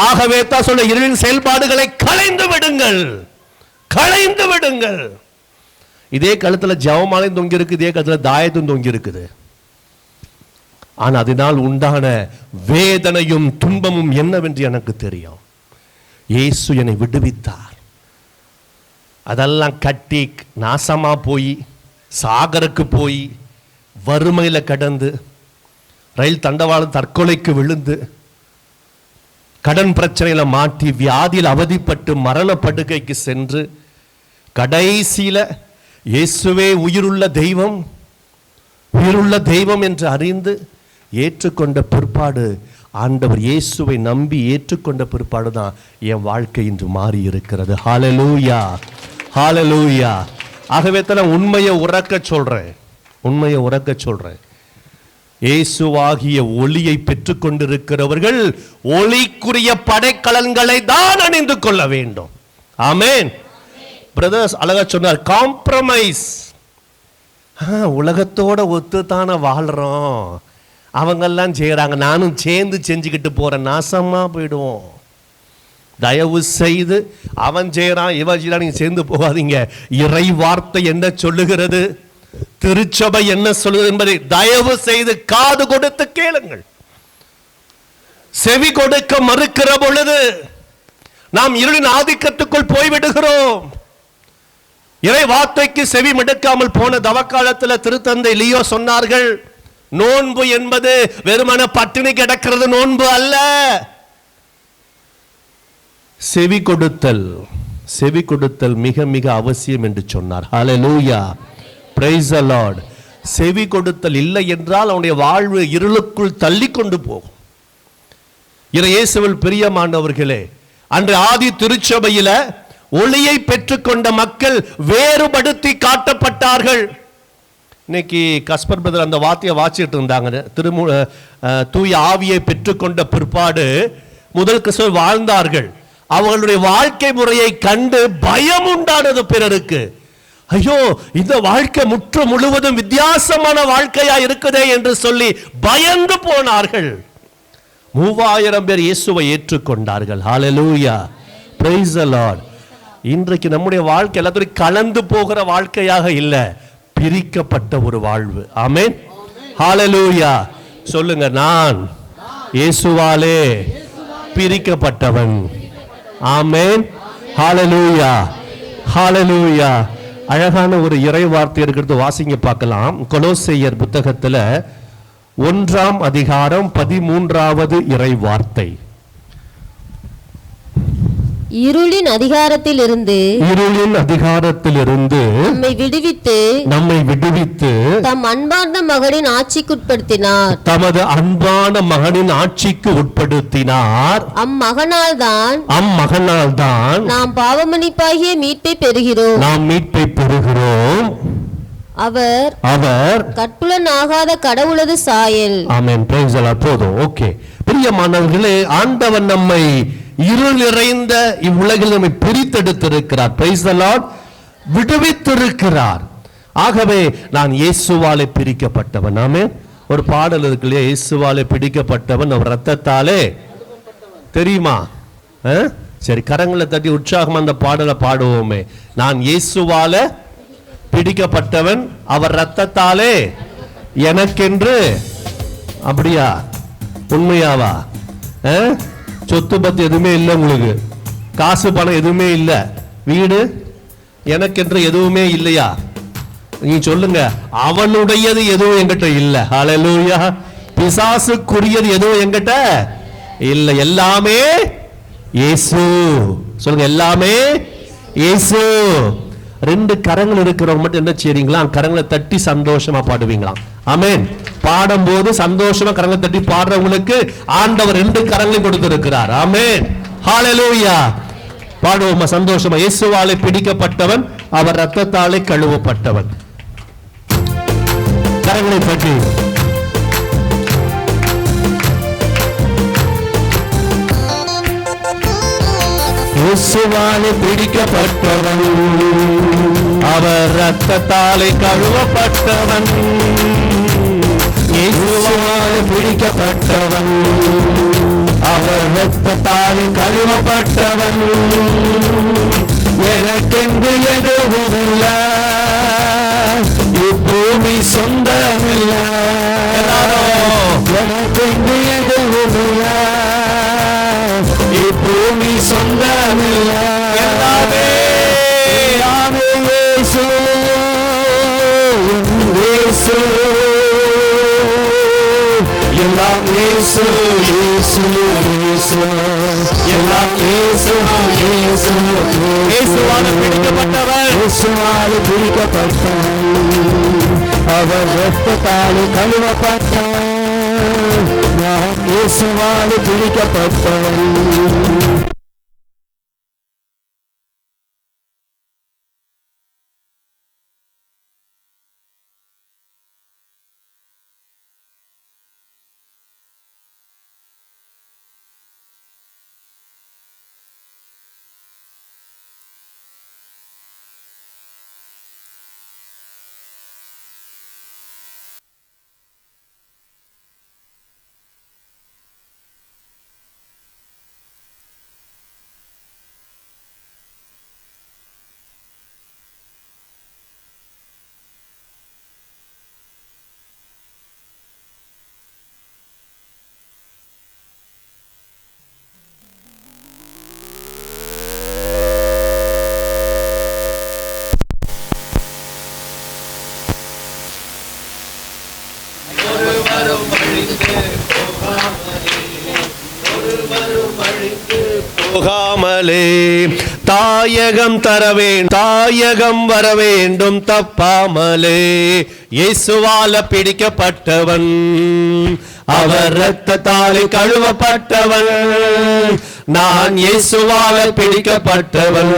S1: ஆகவே தான் சொல்ல, இருளின் செயல்பாடுகளை களைந்து விடுங்கள், களைந்து விடுங்கள். இதே கழுத்துல ஜெபமாலையும் தொங்கி இருக்கு, இதே கழுத்துல தாயத்தும் தொங்கி இருக்குது. ஆனா அதனால் உண்டான வேதனையும் துன்பமும் என்னவென்று எனக்கு தெரியும். இயேசு என்னை விடுவித்தார். அதெல்லாம் கட்டி நாசமா போய், சாகருக்கு போய், வறுமையில கடந்து, ரயில் தண்டவாளம் தற்கொலைக்கு விழுந்து, கடன் பிரச்சனையில மாட்டி, வியாதியில் அவதிப்பட்டு, மரண படுக்கைக்கு சென்று, கடைசியில இயேசுவே உயிருள்ள தெய்வம், உயிருள்ள தெய்வம் என்று அறிந்து ஏற்றுக்கொண்ட பிற்பாடு, ஆண்டவர் இயேசுவை நம்பி ஏற்றுக்கொண்ட பிற்பாடு தான் என் வாழ்க்கை இன்று மாறி இருக்கிறது. ஹalleluya, ஹalleluya. ஆகவே தான் உண்மையை உறக்க சொல்றேன், உண்மையை உறக்க சொல்றேன். இயேசுவாகிய ஒளியை பெற்றுக் கொண்டிருக்கிறவர்கள் ஒளிக்குரிய படைக்கலன்களை தான் அணிந்து கொள்ள வேண்டும். ஆமென். பிரதர்ஸ் அழகா சொன்னார், காம்ப்ரமைஸ். உலகத்தோட ஒத்து தானே வாழ்றோம், அவங்கெல்லாம் செய்யறாங்க, நானும் சேர்ந்து செஞ்சுக்கிட்டு போறேன், நாசமா போயிடுவோம். தயவு செய்து அவன் செய்யறான் இவன் செய்யறான் நீங்க சேர்ந்து போகாதீங்க. இறை வார்த்தை என்ன சொல்லுகிறது, திருச்சபை என்ன சொல்லுகிறது என்பதை தயவு செய்து காது கொடுத்து கேளுங்கள். செவி கொடுக்க மறுக்கிற பொழுது நாம் இருளின் ஆதிக்கத்துக்குள் போய்விடுகிறோம். இறை வார்த்தைக்கு செவி மடுக்காமல் போன தவக்காலத்தில் திருத்தந்தை லியோ சொன்னார்கள், நோன்பு என்பது வெறுமன பட்டினி கிடக்கிறது நோன்பு அல்ல. செவி கொடுத்தல், செவி கொடுத்தல் மிக மிக அவசியம் என்று சொன்னார். ஹalleluya, praise the Lord. செவி கொடுத்தல் இல்லை என்றால் அவனுடைய வாழ்வு இருளுக்குள் தள்ளி கொண்டு போகும். இயேசுவில் பிரியமானவர்களே, அன்று ஆதி திருச்சபையில ஒளியை பெற்றுக்கொண்ட மக்கள் வேறுபடுத்தி காட்டப்பட்டார்கள். இன்னைக்கு கஸ்பர் பிரதர் அந்த வார்த்தையை வாசிட்டு இருந்தாங்க. தூய ஆவியை பெற்றுக்கொண்ட பிற்பாடு முதல் கிறிஸ்தவர் வாழ்ந்தார்கள். அவர்களுடைய வாழ்க்கை முறையை கண்டு பயம் உண்டானது பிறருக்கு. ஐயோ, இந்த வாழ்க்கை முழுவதும் வித்தியாசமான வாழ்க்கையா இருக்குதே என்று சொல்லி பயந்து போனார்கள். 3000 பேர் இயேசுவை ஏற்றுக்கொண்டார்கள். ஹல்லேலூயா, பிரைஸ் தி லார்ட். இன்றைக்கு நம்முடைய வாழ்க்கை எல்லாத்தையும் கலந்து போகிற வாழ்க்கையாக இல்ல, பிரிக்கப்பட்ட ஒரு வாழ்வு. ஆமென், ஹல்லேலூயா. சொல்லுங்க, நான் இயேசுவாலே பிரிக்கப்பட்டவன். ஆமென், ஹல்லேலூயா, ஹல்லேலூயா. அழகான ஒரு இறை வார்த்தை இருக்கிறது, வாசிங்க பார்க்கலாம். கொலோசையர் புத்தகத்துல 1ஆம் அதிகாரம் 13வது இறை வார்த்தை.
S2: இருளின் அதிகாரத்திலிருந்து நம்மை விடுவித்து தம் அன்பார்ந்த மகனின் ஆட்சிக்குட்படுத்தினார்.
S1: தமது அன்பான மகனின் ஆட்சிக்கு உட்படுத்தினார்.
S2: அம்மகனால் தான் நாம் பாவமன்னிப்பாகிய மீட்பை பெறுகிறோம். அவர் கற்புலன் ஆகாத கடவுளது சாயல்.
S1: ஆமென், பிரைஸ் தி லார்ட். போதும், ஓகே. பிரியமானவர்களே, ஆண்டவர் நம்மை இருள் நிறைந்த இவ்வுலகில் நம்மை பிரித்தெடுத்திருக்கிறார். Price the Lord. விடுவித்திருக்கிறார். ஆகவே நான் இயேசுவாலே பிரிக்கப்பட்டவன். ஆமென். ஒரு பாடல் இருக்கு இல்லையா, இயேசுவாலே பிடிக்கப்பட்டவன், அவர் ரத்தத்தாலே, தெரியுமா? சரி, கரங்களை தட்டி உற்சாகமா அந்த பாடலை பாடுவோமே. நான் இயேசுவாலே பிடிக்கப்பட்டவன், அவர் ரத்தத்தாலே எனக்கென்று. அப்படியா? உண்மையாவா? சொத்து பத்து எதுவுமே இல்லை, உங்களுக்கு காசு பணம் எதுவுமே இல்லை, வீடு எனக்கென்று எதுவுமே இல்லையா? நீ சொல்லுங்க, அவனுடையது எதுவும் என்கிட்ட இல்லை. ஹல்லேலூயா. பிசாசுக்குரியது எதுவும் என்கிட்ட இல்லை, எல்லாமே இயேசு. சொல்லுங்க, எல்லாமே இயேசு. 2 கரங்கள் இருக்கிறவங்க மட்டும் என்ன செய்றீங்களா, கரங்களை தட்டி சந்தோஷமா பாடுவீங்களாம். ஆமென். பாடும்போது சந்தோஷமா கரங்களை தட்டி பாடுறவங்களுக்கு ஆண்டவர் 2 கரங்களையும் கொடுத்திருக்கிறார். ஆமென், ஹல்லேலூயா. பாடுவோமா சந்தோஷமா. இயேசுவாலே பிடிக்கப்பட்டவன், அவர் ரத்தத்தாலே கழுவப்பட்டவன். கரங்களை தட்டி இயேசுவாலே பிடிக்கப்பட்டவன், அவர் ரத்தத்தாலே கழுவப்பட்டவன். இயேசுவாலே பிடிக்கப்பட்டவன், அவர் ரத்தத்தாலே கழுவப்பட்டவன். எனக்கென்று எதுவும் இல்லை, இப்பூமி சொந்தமில்லை. எனக்கென்று எதுவும் இல்லை, இப்பூமி சொந்தமில்லை. எல்லாமே இயேசு, இயேசு, எல்லாம் இயேசு, இயேசு, இயேசு, எல்லாம் இயேசு, இயேசு. இயேசுவாலே பிடிக்கப்பட்டவர், இயேசுவாலே பிடிக்கப்பட்டவர், அவர் ரத்தத்தாலே கழுவப்பட்டவர். நான் இயேசுவாலே பிடிக்கப்பட்டவர். போகாமலே தாயகம் தாயகம் வர வேண்டும் தப்பாமலே. இயேசுவால பிடிக்கப்பட்டவன், அவர் இரத்தத்தாலே கழுவப்பட்டவன். நான் இயேசுவால் பிடிக்கப்பட்டவன்,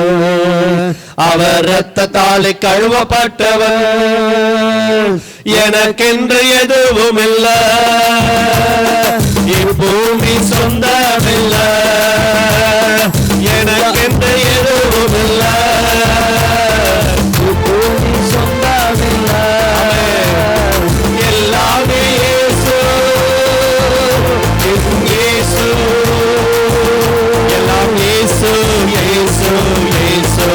S1: அவர் இரத்தத்தாலே கழுவப்பட்டவன். எனக்கென்று எதுவும் இல்ல, இப்பூமி சொந்தமில்ல. எனக்கென்று எதுவும் இல்ல, இப்பூமி சொந்தமில்ல. எல்லாமே இயேசு, இயேசு, எல்லாம் இயேசு, இயேசு, இயேசு,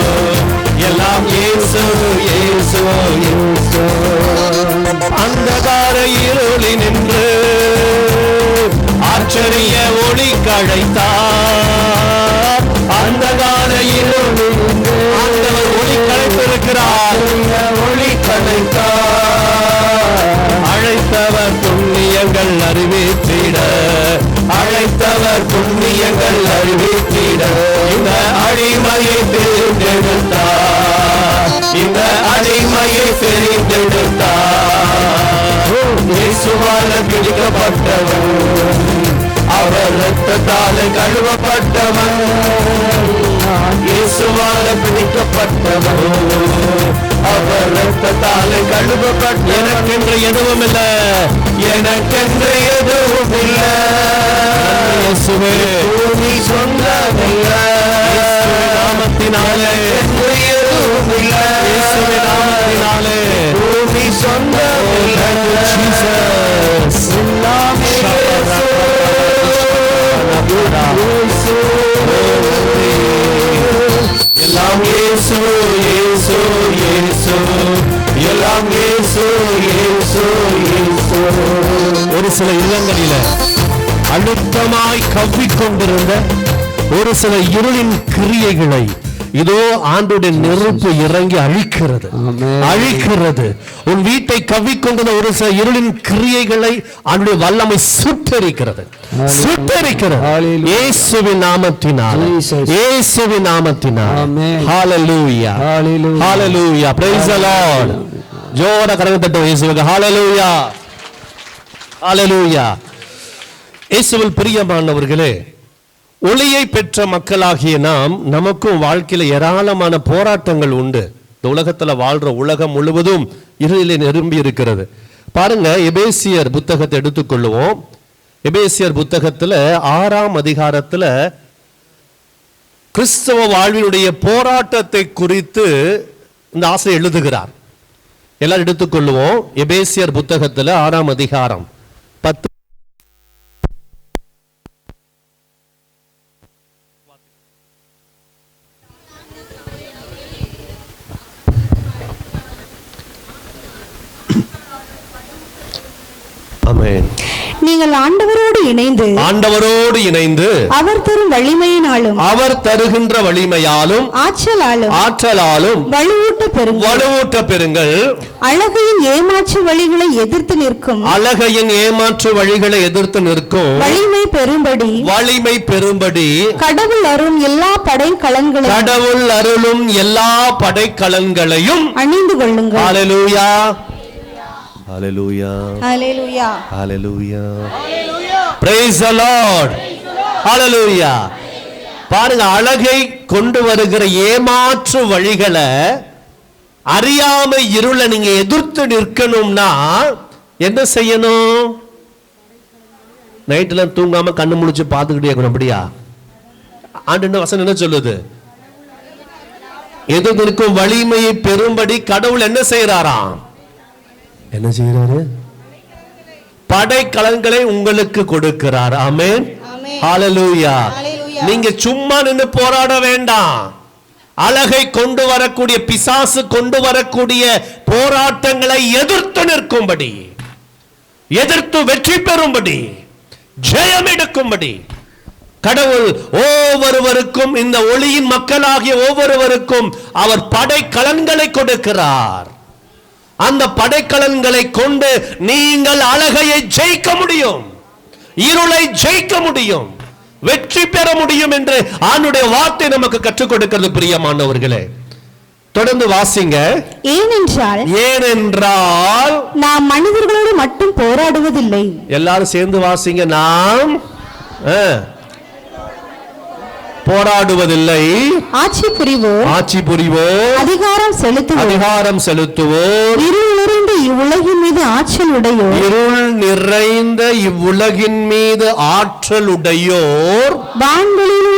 S1: எல்லாம் இயேசு, இயேசு, இயேசு. அந்தகார இருளில் நின்று ஆச்சரிய ஒளி கழைத்தார். அந்தகார இருளில் நின்று ஆண்டவர் ஒளி கழைத்திருக்கிறார். ஒளி கழைத்தார். அழைத்தவர் புண்ணியங்கள் அறிவித்திட, அழைத்தவர் புண்ணியங்கள் அறிவித்திட இந்த அடிமையை தெரிந்தெடுத்தார். இந்த அடிமையை தெரிந்தெடுத்தார். இயேசுவால் பிடிக்கப்பட்டவன், அவர் இரத்தத்தால் கழுவப்பட்டவன். இயேசுவால் பிடிக்கப்பட்டவன், அவர் இரத்தத்தால் கழுவப்பட்ட. எனக்கென்று எதுவும் இல்ல, எனக்கென்று எதுவும் இல்ல. இயேசுவே பூமி சொந்தமில்ல. நாமத்தினாலே எதுவும் இல்ல. இயேசுவே நாமத்தினாலே பூமி சொந்தமில்ல. ஜீசஸ் எல்லாமே எல்லாம் இயேசு, இயேசு, இயேசு, எல்லாம் இயேசு, இயேசு, இயேசு. ஒரு சில இல்லங்களில அழுத்தமாய் கவ்விக்கொண்டிருந்த ஒரு சில இருளின் கிரியைகளை இதோ ஆண்டுடைய நெருப்பு இறங்கி அழிக்கிறது, அழிக்கிறது. உன் வீட்டை கவ்விக்கொண்ட ஒரு சில இருளின் கிரியைகளை ஆண்டுடைய வல்லமை சுட்டெரிக்கிறது, சுட்டெரிக்கிறது. இயேசுவின் நாமத்தினால், இயேசுவின் நாமத்தினால். ஹalleluya, ஹalleluya, praise the Lord. ஜோர கரங்களை தட்டுவோம் இயேசுவுக்கு. ஹalleluya, ஹalleluya. இயேசுவில் பிரியமானவர்களே, ஒளியை பெற்ற மக்களாகிய நாம், நமக்கும் வாழ்க்கையில ஏராளமான போராட்டங்கள் உண்டு. இந்த உலகத்துல வாழ்ற உலகம் முழுவதும் இருளிலே நிரம்பி இருக்கிறது. பாருங்க, எபேசியர் புத்தகத்தை எடுத்துக்கொள்ளுவோம். எபேசியர் புத்தகத்துல 6ஆம் அதிகாரத்துல கிறிஸ்தவ வாழ்வினுடைய போராட்டத்தை குறித்து இந்த ஆசிரியர் எழுதுகிறார். எல்லாரும் எடுத்துக்கொள்ளுவோம். எபேசியர் புத்தகத்துல 6ஆம் அதிகாரம் 10.
S3: நீங்கள் ஆண்டவரோடு இணைந்து அவர் தரும் வலிமையினாலும்,
S1: அவர் தருகின்ற வலிமையாலும், ஆற்றலாலும் வலுவூட்ட பெறுங்கள்.
S3: அழகையின் ஏமாற்று வழிகளை எதிர்த்து நிற்கும், வலிமை பெறும்படி கடவுள் அருளும் எல்லா படைக்கலன்களையும் அணிந்து கொள்ளுங்கள்.
S1: ஹalleluya, hallelujah,
S3: hallelujah,
S1: hallelujah, praise the Lord, hallelujah. பாருங்க, அழகை கொண்டு வருகிற ஏமாற்று வழிகளை அறியாம இருளை நீங்க எதிர்த்து நிற்கணும்னா என்ன செய்யணும்? நைட்ல தூங்காம கண்ணு முழிச்சு பார்த்துக்கிட்டே இருக்கணும். அப்படியா? ஆண்டு வசனம் என்ன சொல்லுது? எதிர்த்து நிற்கும் வலிமையை பெறும்படி கடவுள் என்ன செய்யறாராம்? என்ன செய்யறாரு? படைக்கலன்களை உங்களுக்கு கொடுக்கிறார். ஆமென், ஹalleluya. நீங்க சும்மா நின்று போராட வேண்டாம். அழகை கொண்டு வரக்கூடிய, பிசாசு கொண்டு வரக்கூடிய போராட்டங்களை எதிர்த்து நிற்கும்படி, எதிர்த்து வெற்றி பெறும்படி, ஜெயம் எடுக்கும்படி கடவுள் ஒவ்வொருவருக்கும், இந்த ஒளியின் மக்களாகிய ஒவ்வொருவருக்கும் அவர் படைக்கலன்களை கொடுக்கிறார். அந்த படைக்கலன்களை கொண்டு நீங்கள் அழகையை ஜெயிக்க முடியும், இருளை ஜெயிக்க முடியும், வெற்றி பெற முடியும் என்று ஆண்டவருடைய வார்த்தை நமக்கு கற்றுக் கொடுக்கிறது. பிரியமானவர்களே, தொடர்ந்து வாசிங்க. ஏனென்றால்
S3: நாம் மனிதர்களோடு மட்டும் போராடுவதில்லை.
S1: எல்லாரும் சேர்ந்து வாசிங்க. நாம் போராடுவதில்லை.
S3: ஆட்சி புரிவோர், அதிகாரம் செலுத்துவோர், இருள் நிறைந்த இவ்வுலகின் மீது ஆற்றலுடையோர், வான்வெளியில்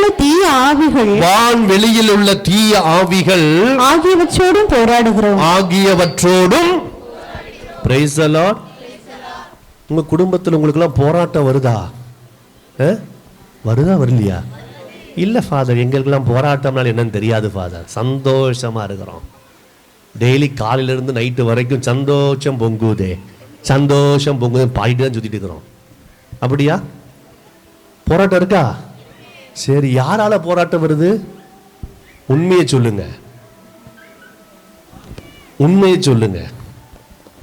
S3: உள்ள தீய ஆவிகள் ஆகியவற்றோடும் போராடுகிறோம். Praise the Lord. உங்க குடும்பத்தில் உங்களுக்கு எல்லாம் போராட்டம் வருதா? வரலையா? இல்ல ஃபாதர், எங்களுக்கெல்லாம் போராட்டம்னால என்னன்னு தெரியாது ஃபாதர். சந்தோஷமா இருக்கிறோம். டெய்லி காலையிலிருந்து நைட்டு வரைக்கும் சந்தோஷம் பொங்குதே பாடிட்டு தான் சுத்திட்டு இருக்கிறோம். அப்படியா? போராட்டம் இருக்கா? சரி, யாரால போராட்டம் வருது? உண்மையை சொல்லுங்க.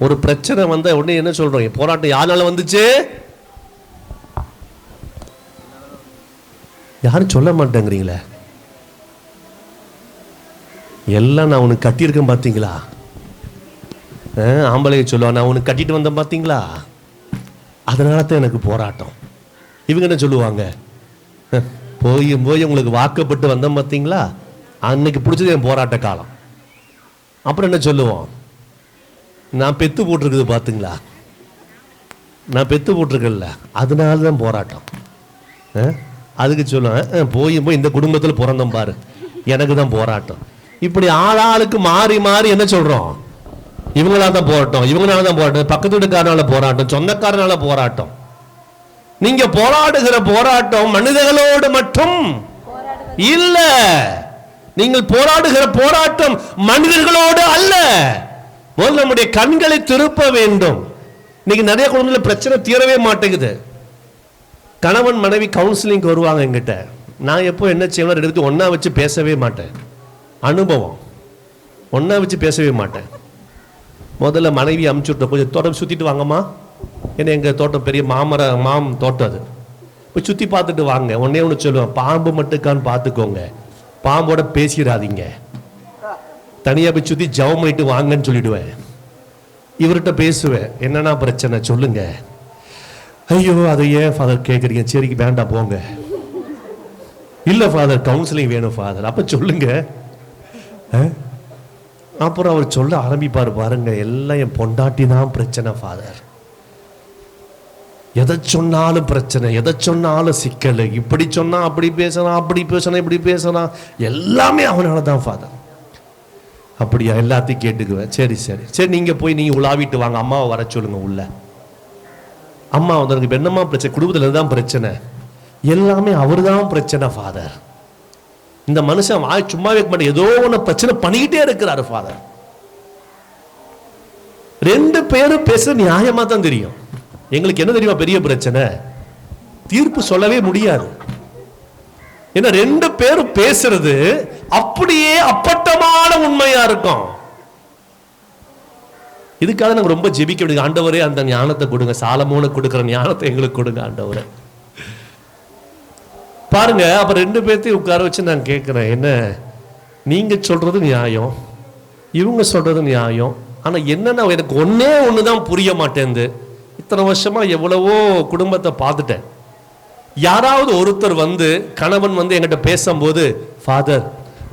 S3: ஒரு பிரச்சனை வந்தா உடனே என்ன சொல்றோம்? போராட்டம் யாரால வந்துச்சு? யாரும் சொல்ல மாட்டேங்கிறீங்களே. எல்லாம் நான் உனக்கு கட்டியிருக்கேன் பார்த்தீங்களா? ஆம்பளைய சொல்லுவான், நான் உனக்கு கட்டிட்டு வந்தேன் பார்த்தீங்களா, அதனால தான் எனக்கு போராட்டம். இவங்க என்ன சொல்லுவாங்க? போய் உங்களுக்கு வாக்கப்பட்டு வந்தேன் பார்த்தீங்களா, அன்னைக்கு பிடிச்சது என் போராட்ட காலம். அப்புறம் என்ன சொல்லுவோம்? நான் பெத்து போட்டிருக்குது பார்த்தீங்களா, நான் பெத்து போட்டிருக்கேன்ல, அதனால தான் போராட்டம். அதுக்கு சொல்லுவேன், போய் இந்த குடும்பத்தில் பிறந்தோம் பாரு, எனக்கு தான் போராட்டம். இப்படி ஆளாளுக்கு மாறி மாறி என்ன சொல்றோம்? இவங்களால தான் போராட்டம், பக்கத்து வீட்டுக்காரனால போராட்டம், சொந்தக்காரனால போராட்டம். நீங்க போராடுகிற போராட்டம் மனிதர்களோடு மட்டும் இல்ல. நீங்கள் போராடுகிற போராட்டம் மனிதர்களோடு அல்ல. முதல்ல நம்முடைய கண்களை திருப்ப வேண்டும். இன்னைக்கு நிறைய குடும்பத்தில் பிரச்சனை தீரவே மாட்டேங்குது. கணவன் மனைவி கவுன்சிலிங் வருவாங்க என்கிட்ட. நான் எப்போ என்ன செய்வேன், ரெண்டு பேரும் ஒன்றா வச்சு பேசவே மாட்டேன். அனுபவம், ஒன்றா வச்சு பேசவே மாட்டேன். முதல்ல மனைவி அமுச்சு விட்ட, கொஞ்சம் தோட்டம் சுற்றிட்டு வாங்கம்மா. ஏன்னா எங்கள் தோட்டம் பெரிய மாம் தோட்டம், அது போய் சுற்றி பார்த்துட்டு வாங்க. ஒன்றே ஒன்று சொல்லுவேன், பாம்பு மட்டுக்கான்னு பார்த்துக்கோங்க, பாம்போட பேசிடாதீங்க. தனியாக போய் சுற்றி ஜவம் பண்ணிட்டு வாங்கன்னு சொல்லிடுவேன். இவர்கிட்ட பேசுவேன், என்னன்னா பிரச்சனை சொல்லுங்க. ஐயோ, அதை ஏன் ஃபாதர் கேட்குறீங்க? சரி, வேண்டாம் போங்க. இல்லை ஃபாதர், கவுன்சிலிங் வேணும் ஃபாதர். அப்போ சொல்லுங்க. அப்புறம் அவர் சொல்ல ஆரம்பிப்பார், பாருங்க, எல்லாம் என் பொண்டாட்டி தான் பிரச்சனை ஃபாதர். எதை சொன்னாலும் பிரச்சனை, எதை சொன்னாலும் சிக்கல். இப்படி சொன்னா அப்படி பேசலாம், அப்படி பேசணும், இப்படி பேசலாம், எல்லாமே அவனால தான் ஃபாதர். அப்படியா? எல்லாத்தையும் கேட்டுக்குவேன். சரி சரி சரி, நீங்க போய் நீங்க உலாவிட்டு வாங்க, அம்மாவை வர சொல்லுங்க உள்ள. அம்மா வந்து இப்போ என்னம்மா பிரச்சனை? குடும்பத்தில் தான் பிரச்சனை, எல்லாமே அவரு தான் பிரச்சனை ஃபாதர். இந்த மனுஷன் வாய் சும்மாவே இருக்க மாட்டேன், ஏதோ ஒன்று பிரச்சனை பண்ணிக்கிட்டே இருக்கிறாரு ஃபாதர். ரெண்டு பேரும் பேச நியாயமா தான் தெரியும். எங்களுக்கு என்ன தெரியுமா பெரிய பிரச்சனை? தீர்ப்பு சொல்லவே முடியாது. ஏன்னா ரெண்டு பேரும் பேசுறது அப்படியே அப்பட்டமான உண்மையா இருக்கும். இதுக்காக நாங்க ரொம்ப ஜெபிக்க வேண்டியது, ஆண்டவரே அந்த ஞானத்தை கொடுங்க, சாலமோனுக்கு கொடுக்கிற ஞானத்தை எங்களுக்கு கொடுங்க ஆண்டவரே. பாருங்க, அப்ப ரெண்டு பேர்த்தையும் உட்கார வச்சு நான் கேட்கிறேன், என்ன நீங்க சொல்றது நியாயம், இவங்க சொல்றது நியாயம், ஆனா என்னன்னா எனக்கு ஒன்னே ஒண்ணுதான் புரிய மாட்டேங்குது. இத்தனை வருஷமா எவ்வளவோ குடும்பத்தை பார்த்துட்டேன். யாராவது ஒருத்தர் வந்து, கணவன் வந்து என்கிட்ட பேசும்போது, ஃபாதர்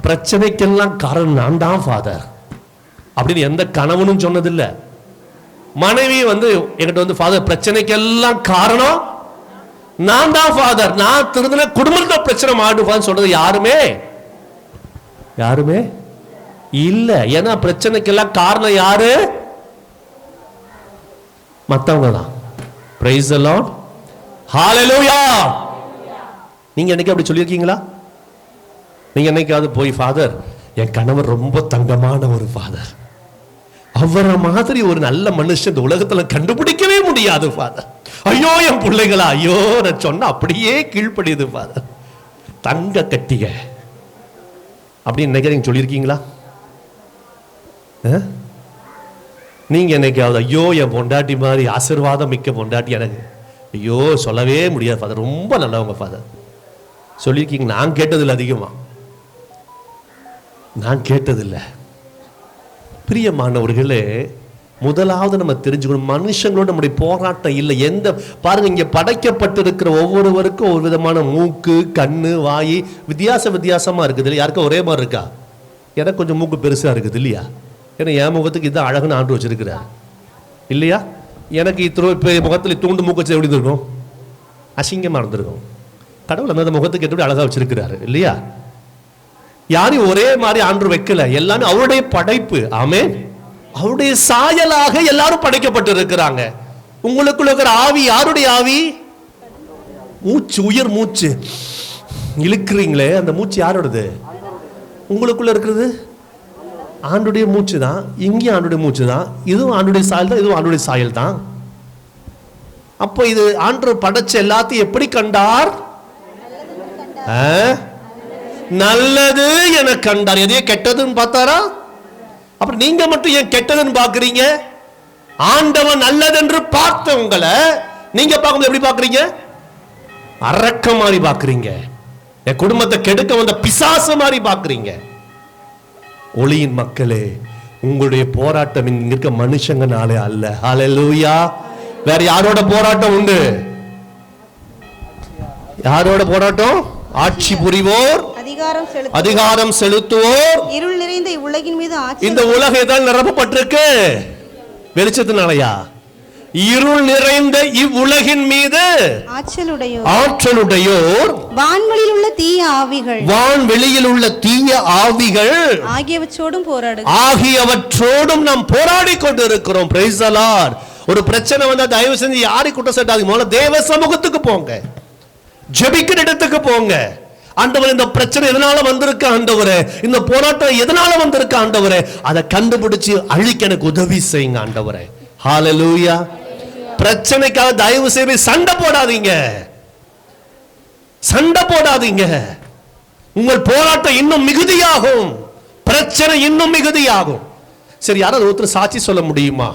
S3: பிரச்சனைக்கெல்லாம் காரணம் நான் தான் ஃபாதர் அப்படின்னு எந்த கணவனும் சொன்னதில்லை. மனைவி வந்து என்கிட்ட வந்து, ஃபாதர் பிரச்சனைக்கெல்லாம் காரணம் நான் தான் ஃபாதர், நான் திருந்தின குடும்பத்துல பிரச்சனை மாட்டுவான்னு சொல்றது யாருமே இல்ல. ஏன்னா பிரச்சனைக்கெல்லாம் காரணம் யாரு? மத்தவங்க தான். பிரைஸ் தி லார்ட், ஹalleluya. நீங்க என்னைக்கு அப்படி சொல்லியிருக்கீங்களா? நீங்க என்னைக்காவது போய், ஃபாதர் என் கணவர் ரொம்ப தங்கமான ஒரு ஃபாதர், அவரை மாதிரி ஒரு நல்ல மனுஷன் இந்த உலகத்துல கண்டுபிடிக்கவே முடியாது ஃபாதர், ஐயோ என் பிள்ளைகளா, ஐயோ நான் சொன்ன அப்படியே கீழ்ப்படியுது ஃபாதர், தங்க கட்டிக அப்படின்னு என்னைக்கு நீங்க சொல்லியிருக்கீங்களா? நீங்க என்னைக்காவது, ஐயோ என் பொண்டாட்டி மாதிரி ஆசீர்வாதம் மிக்க பொண்டாட்டி எனக்கு, ஐயோ சொல்லவே முடியாது ஃபாதர், ரொம்ப நல்லவங்க ஃபாதர் சொல்லியிருக்கீங்க? நான் கேட்டதில்லை, அதிகமா நான் கேட்டதில்லை. பிரியமானவர்களே, முதலாவது நம்ம தெரிஞ்சுக்கணும், மனுஷங்களோட நம்முடைய போராட்டம் இல்லை. எந்த பாருங்க, இங்க படைக்கப்பட்டிருக்கிற ஒவ்வொருவருக்கும் ஒரு விதமான மூக்கு, கண்ணு, வாய் வித்தியாசமா இருக்குது இல்லையா? யாருக்கும் ஒரே மாதிரி இருக்கா? எனக்கு கொஞ்சம் மூக்கு பெருசா இருக்குது இல்லையா? ஏன்னா என் முகத்துக்கு இதுதான் அழகுன்னு ஆண்டு வச்சிருக்கிறார் இல்லையா? எனக்கு இப்போ முகத்தில் தூண்டு மூக்கு வச்சு எப்படி இருக்கும்? அசிங்கமா இருந்திருக்கும். கடவுள் அந்த முகத்துக்கு எப்படி அழகா வச்சிருக்கிறாரு இல்லையா? யாரையும் ஒரே மாதிரி ஆண்டு வைக்கல, எல்லாமே அவருடைய படைப்பு. ஆமென். அவருடைய சாயலாக எல்லாரும் படைக்கப்பட்டு இருக்கிறாங்க. உங்களுக்குள்ள இருக்கிற ஆவி யாருடைய ஆவி? மூச்சு, உயிர் மூச்சு இழுக்கிறீங்களே, அந்த மூச்சு யாரோடது? உங்களுக்குள்ள இருக்கிறது ஆண்டுடைய மூச்சு தான். இங்கேயும் ஆண்டுடைய மூச்சு தான். இதுவும் ஆண்டுடைய சாயல் தான், இதுவும் ஆண்டுடைய சாயல் தான். அப்போ இது ஆண்டு படைச்ச எல்லாத்தையும் எப்படி கண்டார்? நல்லது என கண்டார். எதையே கெட்டதுன்னு பார்த்தாரா? அப்புறம் நீங்க மட்டும் ஏன் கெட்டதுன்னு பாக்குறீங்க? ஆண்டவன் நல்லது என்று பார்த்த உங்களை நீங்க பார்க்கும்போது எப்படி பாக்குறீங்க? அரக்க மாதிரி பாக்குறீங்க. என் குடும்பத்தை கெடுக்க வந்த பிசாசு மாதிரி பாக்குறீங்க. ஒளியின் மக்களே, உங்களுடைய போராட்டம் இங்க இருக்க மனுஷங்கனாலே அல்ல. ஹல்லேலூயா. வேற யாரோட போராட்டம் உண்டு? யாரோட போராட்டம்? ஆட்சி புரிவோர், அதிகாரம் செலுத்துவோர்,
S4: இருள் நிறைந்த இவ்வுலகின் மீது ஆட்சி.
S3: இந்த உலகம் தான் நிரப்பப்பட்டிருக்கு வெளிச்சத்தினாலயா? இருள் நிறைந்த இவ்வுலகின் மீது ஆற்றலுடையோர்,
S4: வான்வெளியில் உள்ள தீய ஆவிகள்,
S3: வான்வெளியில் உள்ள தீய ஆவிகள் ஆகியவற்றோடும் நாம் போராடி கொண்டு இருக்கிறோம். Price the Lord. ஒரு பிரச்சனை வந்தா தயவு செஞ்சு யாரை குற்றம் சாட்டாதீங்க. முதல்ல தேவ சமூகத்துக்கு போங்க, ஜெபிக்கிற இடத்துக்கு போங்க. ஆண்டவரே, இந்த பிரச்சனை எதனால வந்திருக்க ஆண்டவரே, இந்த போராட்டம் எதனால வந்திருக்க ஆண்டவரே, அதை கண்டுபிடிச்சு அழிக்க எனக்கு உதவி செய்யுங்க ஆண்டவரே. ஹல்லேலூயா. பிரச்சனைக்காக தயவு செய்து சண்டை போடாதீங்க, சண்டை போடாதீங்க. உங்கள் போராட்டம் இன்னும் மிகுதியாகும், பிரச்சனை இன்னும் மிகுதியாகும். சரி, யாராவது ஒருத்தர் சாட்சி சொல்ல முடியுமா?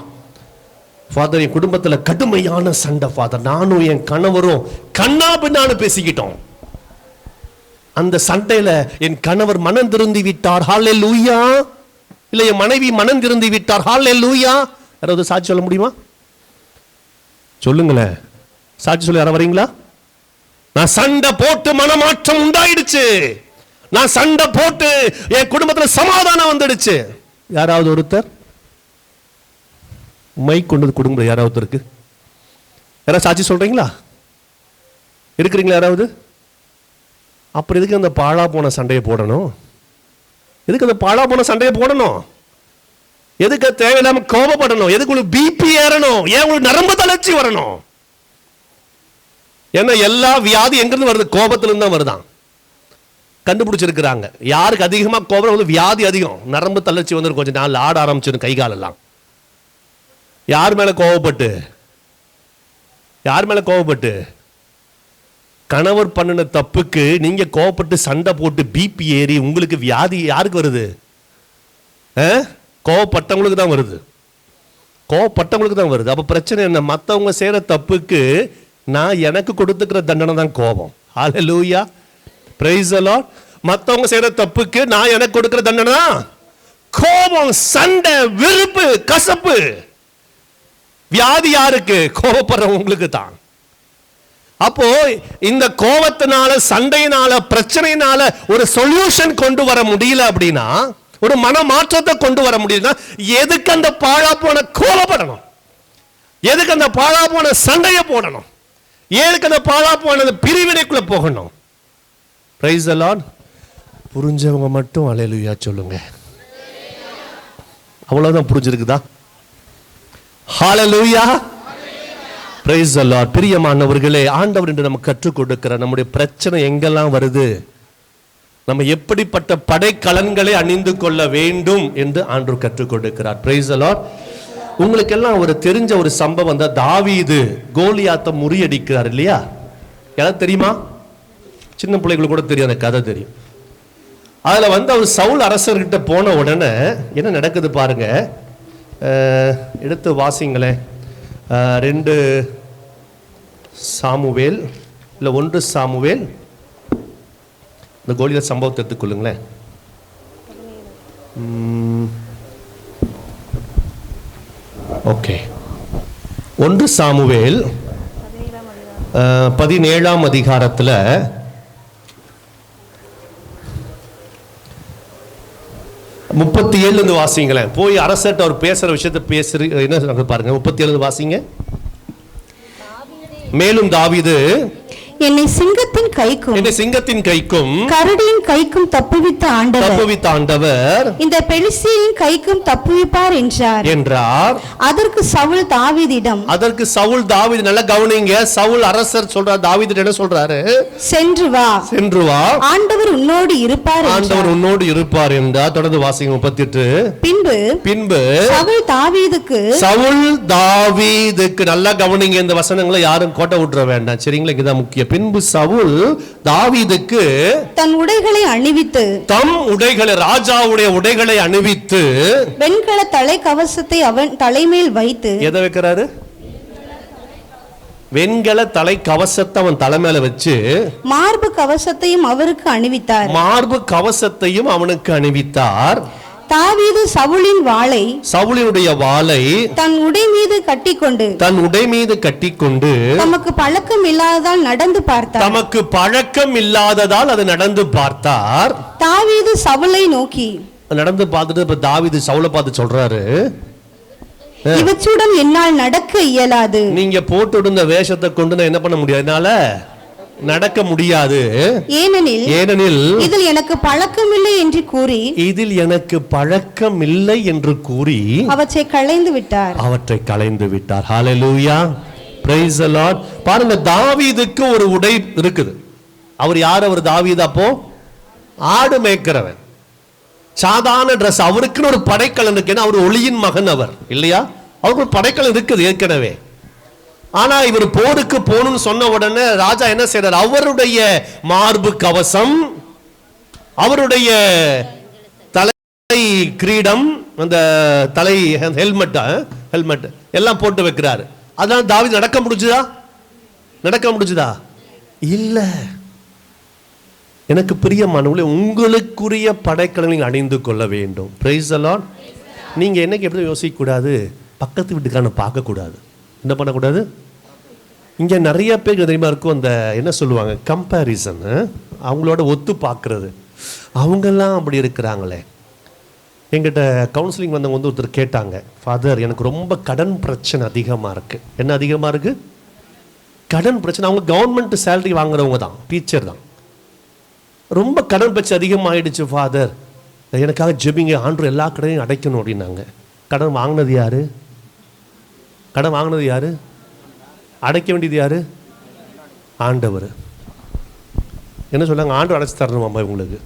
S3: ஃபாதர், என் குடும்பத்தில் கடுமையான சண்டை ஃபாதர், நானும் என் கணவரும் கண்ணா பின்னான்னு பேசிக்கிட்டோம். அந்த சண்டையில என் கணவர் மனம் திருந்தி விட்டார், ஹல்லேலூயா. இல்ல என் மனைவி மனம் திருந்தி விட்டார், ஹல்லேலூயா. யாராவது சாட்சி சொல்ல முடியுமா? சொல்லுங்களேன், சாட்சி சொல்ல யாராவது வரீங்களா? நான் சண்டை போட்டு மனமாற்றம் உண்டாயிடுச்சு, நான் சண்டை போட்டு என் குடும்பத்தில் சமாதானம் வந்துடுச்சு. யாராவது ஒருத்தர் மைக் கொண்டு கொடுங்க. யாராவது இருக்கு? யாராவது சாட்சி சொல்றீங்களா? இருக்கிறீங்களா யாராவது? அப்புறம் எதுக்கு அந்த பாழா போன சண்டையை போடணும்? எதுக்கு அந்த பாழா போன சண்டையை போடணும்? எதுக்கு தேவையில்லாம கோபப்படணும்? எதுக்கு உங்களுக்கு பிபி ஏறணும்? ஏன் உங்களுக்கு நரம்பு தளர்ச்சி வரணும்? ஏன்னா எல்லா வியாதி எங்கிருந்து வருது? கோபத்திலிருந்து தான் வருதான். கண்டுபிடிச்சிருக்கிறாங்க. யாருக்கு அதிகமா கோபம் வந்து வியாதி அதிகம், நரம்பு தளர்ச்சி வந்து கொஞ்சம் நாள் ஆட ஆரம்பிச்சிடும் கை காலெல்லாம். யார் மேல கோபப்பட்டு? யார் மேல கோபப்பட்டு? கணவர் பண்ணின தப்புக்கு நீங்க கோபப்பட்டு சண்டை போட்டு பிபி ஏறி உங்களுக்கு வியாதி யாருக்கு வருது? கோபப்பட்டவங்களுக்கு தான் வருது, கோபப்பட்டவங்களுக்கு தான் வருது. அப்ப பிரச்சனை என்ன? மற்றவங்க செய்யற தப்புக்கு நான் எனக்கு கொடுத்துக்கிற தண்டனை தான் கோபம். ஹல்லேலூயா, பிரைஸ் தி லார்ட். மற்றவங்க செய்யற தப்புக்கு நான் எனக்கு கொடுக்கிற தண்டனை தான் கோபம், சண்டை, வெறுப்பு, கசப்பு. வியாதி யாருக்கு? கோபப்படுறவங்களுக்கு தான். அப்போ இந்த கோபத்தினால, சண்டையினால, பிரச்சனையினால ஒரு சொல்யூஷன் கொண்டு வர முடியல அப்படின்னா, ஒரு மன மாற்றத்தை கொண்டு வர முடியல, எதுக்கு அந்த பாழா போன கோபப்படணும்? எதுக்கு அந்த பாழா போன சண்டையை போடணும்? ஏதுக்கு அந்த பாழா போன பிரிவினைக்குள்ள போகணும்? Price the Lord. புரிஞ்சவங்க மட்டும் அல்லேலூயா சொல்லுங்க. அவ்வளவுதான். புரிஞ்சிருக்குதா? ஹல்லேலூயா, பிரைஸ் தி லார்ட். பிரியமானவர்களே, ஆண்டவர் என்று நமக்கு கற்றுக் கொடுக்கிற நம்முடைய பிரச்சனை எங்கெல்லாம் வருது, நம்ம எப்படிப்பட்ட படைக்கலன்களை அணிந்து கொள்ள வேண்டும் என்று ஆண்டவர் கற்றுக் கொடுக்கிறார். Price the Lord. உங்களுக்கு எல்லாம் ஒரு தெரிஞ்ச ஒரு சம்பவம் தான், தாவீது கோலியாத்தை முறியடிக்கிறார் இல்லையா? யாராவது தெரியுமா? சின்ன பிள்ளைகளுக்கு கூட தெரியும், அந்த கதை தெரியும். அதுல அவர் சவுல் அரசர்கிட்ட போன உடனே என்ன நடக்குது பாருங்க. எடுத்து வாசிங்களேன். 2 சாமுவேல் இல்லை 1 சாமுவேல், இந்த கோலியாத் சம்பவத்தை எடுத்துக்கொள்ளுங்களேன். ஓகே. 1 சாமுவேல் 17ஆம் அதிகாரத்துல 37 வாசிங்களேன். போய் அரசர்ட்ட அவர் பேசுற விஷயத்தை என்ன பாருங்க. 37 வாசிங்க. மேலும் தாவீது
S4: என்னை சிங்கத்தின் கைக்கும் கரடியின் கைக்கும் தப்புவித்த ஆண்டவர் இந்த பெலிஸ்தியரின் கைக்கும் தப்புவிப்பார் என்றார். அதற்கு சவுல் தாவீது
S3: நல்ல கவனிங்க. சவுல் அரசர் சொல்றார், தாவீது என்ன சொல்றாரு? சென்று வா,
S4: ஆண்டவர் உன்னோடு
S3: இருப்பார் என்றார். தொடர்ந்து வாசிங்க 38. பின்பு சவுல் தாவீதுக்கு நல்லா கவனிங்க. இந்த வசனங்களை யாரும் கோட்டை விட்டுற வேண்டாம், சரிங்களா? இதுதான் முக்கியம். பின்பு சவுல் தாவீதுக்கு
S4: தம் உடைகளை
S3: ராஜாவுடைய உடைகளை அணிவித்து
S4: வெண்கல தலை கவசத்தை அவன் தலைமேல் வைத்து.
S3: எதை வைக்கிறாரு? வெண்கல தலை கவசத்தை அவன் தலைமையில வச்சு
S4: மார்பு கவசத்தையும்
S3: அவனுக்கு அணிவித்தார்.
S4: தாவீது சவுலினுடைய வாளை தன் உடை மீது கட்டிக்கொண்டு தமக்கு பழக்கம் இல்லாததால் அது நடந்து பார்த்தார். தாவீது சவுலை நோக்கி
S3: நடந்து பார்த்துட்டு இப்ப தாவீது சவுலை பார்த்து சொல்றாரு,
S4: இவற்றுடன் என்னால் நடக்க இயலாது.
S3: நீங்க போட்டு இருந்த வேஷத்தை கொண்டு நான் என்ன பண்ண முடியாது, என்னால நடக்க முடியாது. ஏனெனில்
S4: இதில் எனக்கு பழக்கமில்லை என்று கூறி அவற்றை
S3: களைந்து விட்டார். ஹல்லேலூயா, பிரைஸ் தி லார்ட். பாருங்க, தாவீதுக்கு ஒரு உடை இருக்குது. அவர் யார்? அவர் தாவீது அப்போ ஆடு மேய்க்கிறவன். சாதாரண டிரஸ். அவருக்குன்னு ஒரு படைக்கலன் இருக்கு. ஏன்னா அவர் ஒளியின் மகன் அவர், இல்லையா? அவருக்கு ஒரு படைக்கலன் இருக்குது ஏற்கனவே. ஆனா இவர் போருக்கு போகணும்னு சொன்ன உடனே ராஜா என்ன செய்யறார்? அவருடைய மார்பு கவசம், அவருடைய தலை கிரீடம், அந்த தலை ஹெல்மெட் எல்லாம் போட்டு வைக்கிறாரு. அதனால தாவீது நடக்க முடிஞ்சுதா? இல்ல. எனக்கு பிரியமானவர்களே, உங்களுக்குரிய படைக்கலனை அணிந்து கொள்ள வேண்டும். Price the Lord. நீங்க என்னைக்கு எப்படி யோசிக்க கூடாது? பக்கத்து வீட்டுக்கான பார்க்க கூடாது. என்ன பண்ணக்கூடாது? இங்க நிறைய பேர் தெரியுமா இருக்கும், அந்த என்ன சொல்லுவாங்க, கம்பேரிசன், அவங்களோட ஒத்து பார்க்கறது. அவங்கெல்லாம் அப்படி இருக்கிறாங்களே. எங்கிட்ட கவுன்சிலிங் வந்தவங்க வந்து ஒருத்தர் கேட்டாங்க, ஃபாதர் எனக்கு ரொம்ப கடன் பிரச்சனை அதிகமாக இருக்குது. என்ன அதிகமாக இருக்குது? கடன் பிரச்சனை. அவங்க கவர்மெண்ட் சேலரி வாங்குறவங்க தான், டீச்சர் தான். ரொம்ப கடன் பிரச்சனை அதிகமாகிடுச்சு ஃபாதர், எனக்காக ஜெபிங்க, ஆண்டவர் எல்லா கடனையும் அடைக்கணும் அப்படின்னாங்க. கடன் வாங்கினது யாரு? அடைக்க வேண்டியது யாரு? ஆண்டவர். என்ன சொன்னாங்க? ஆண்டவர் அடைச்சி தரணுமாம்மா இவங்களுக்கு.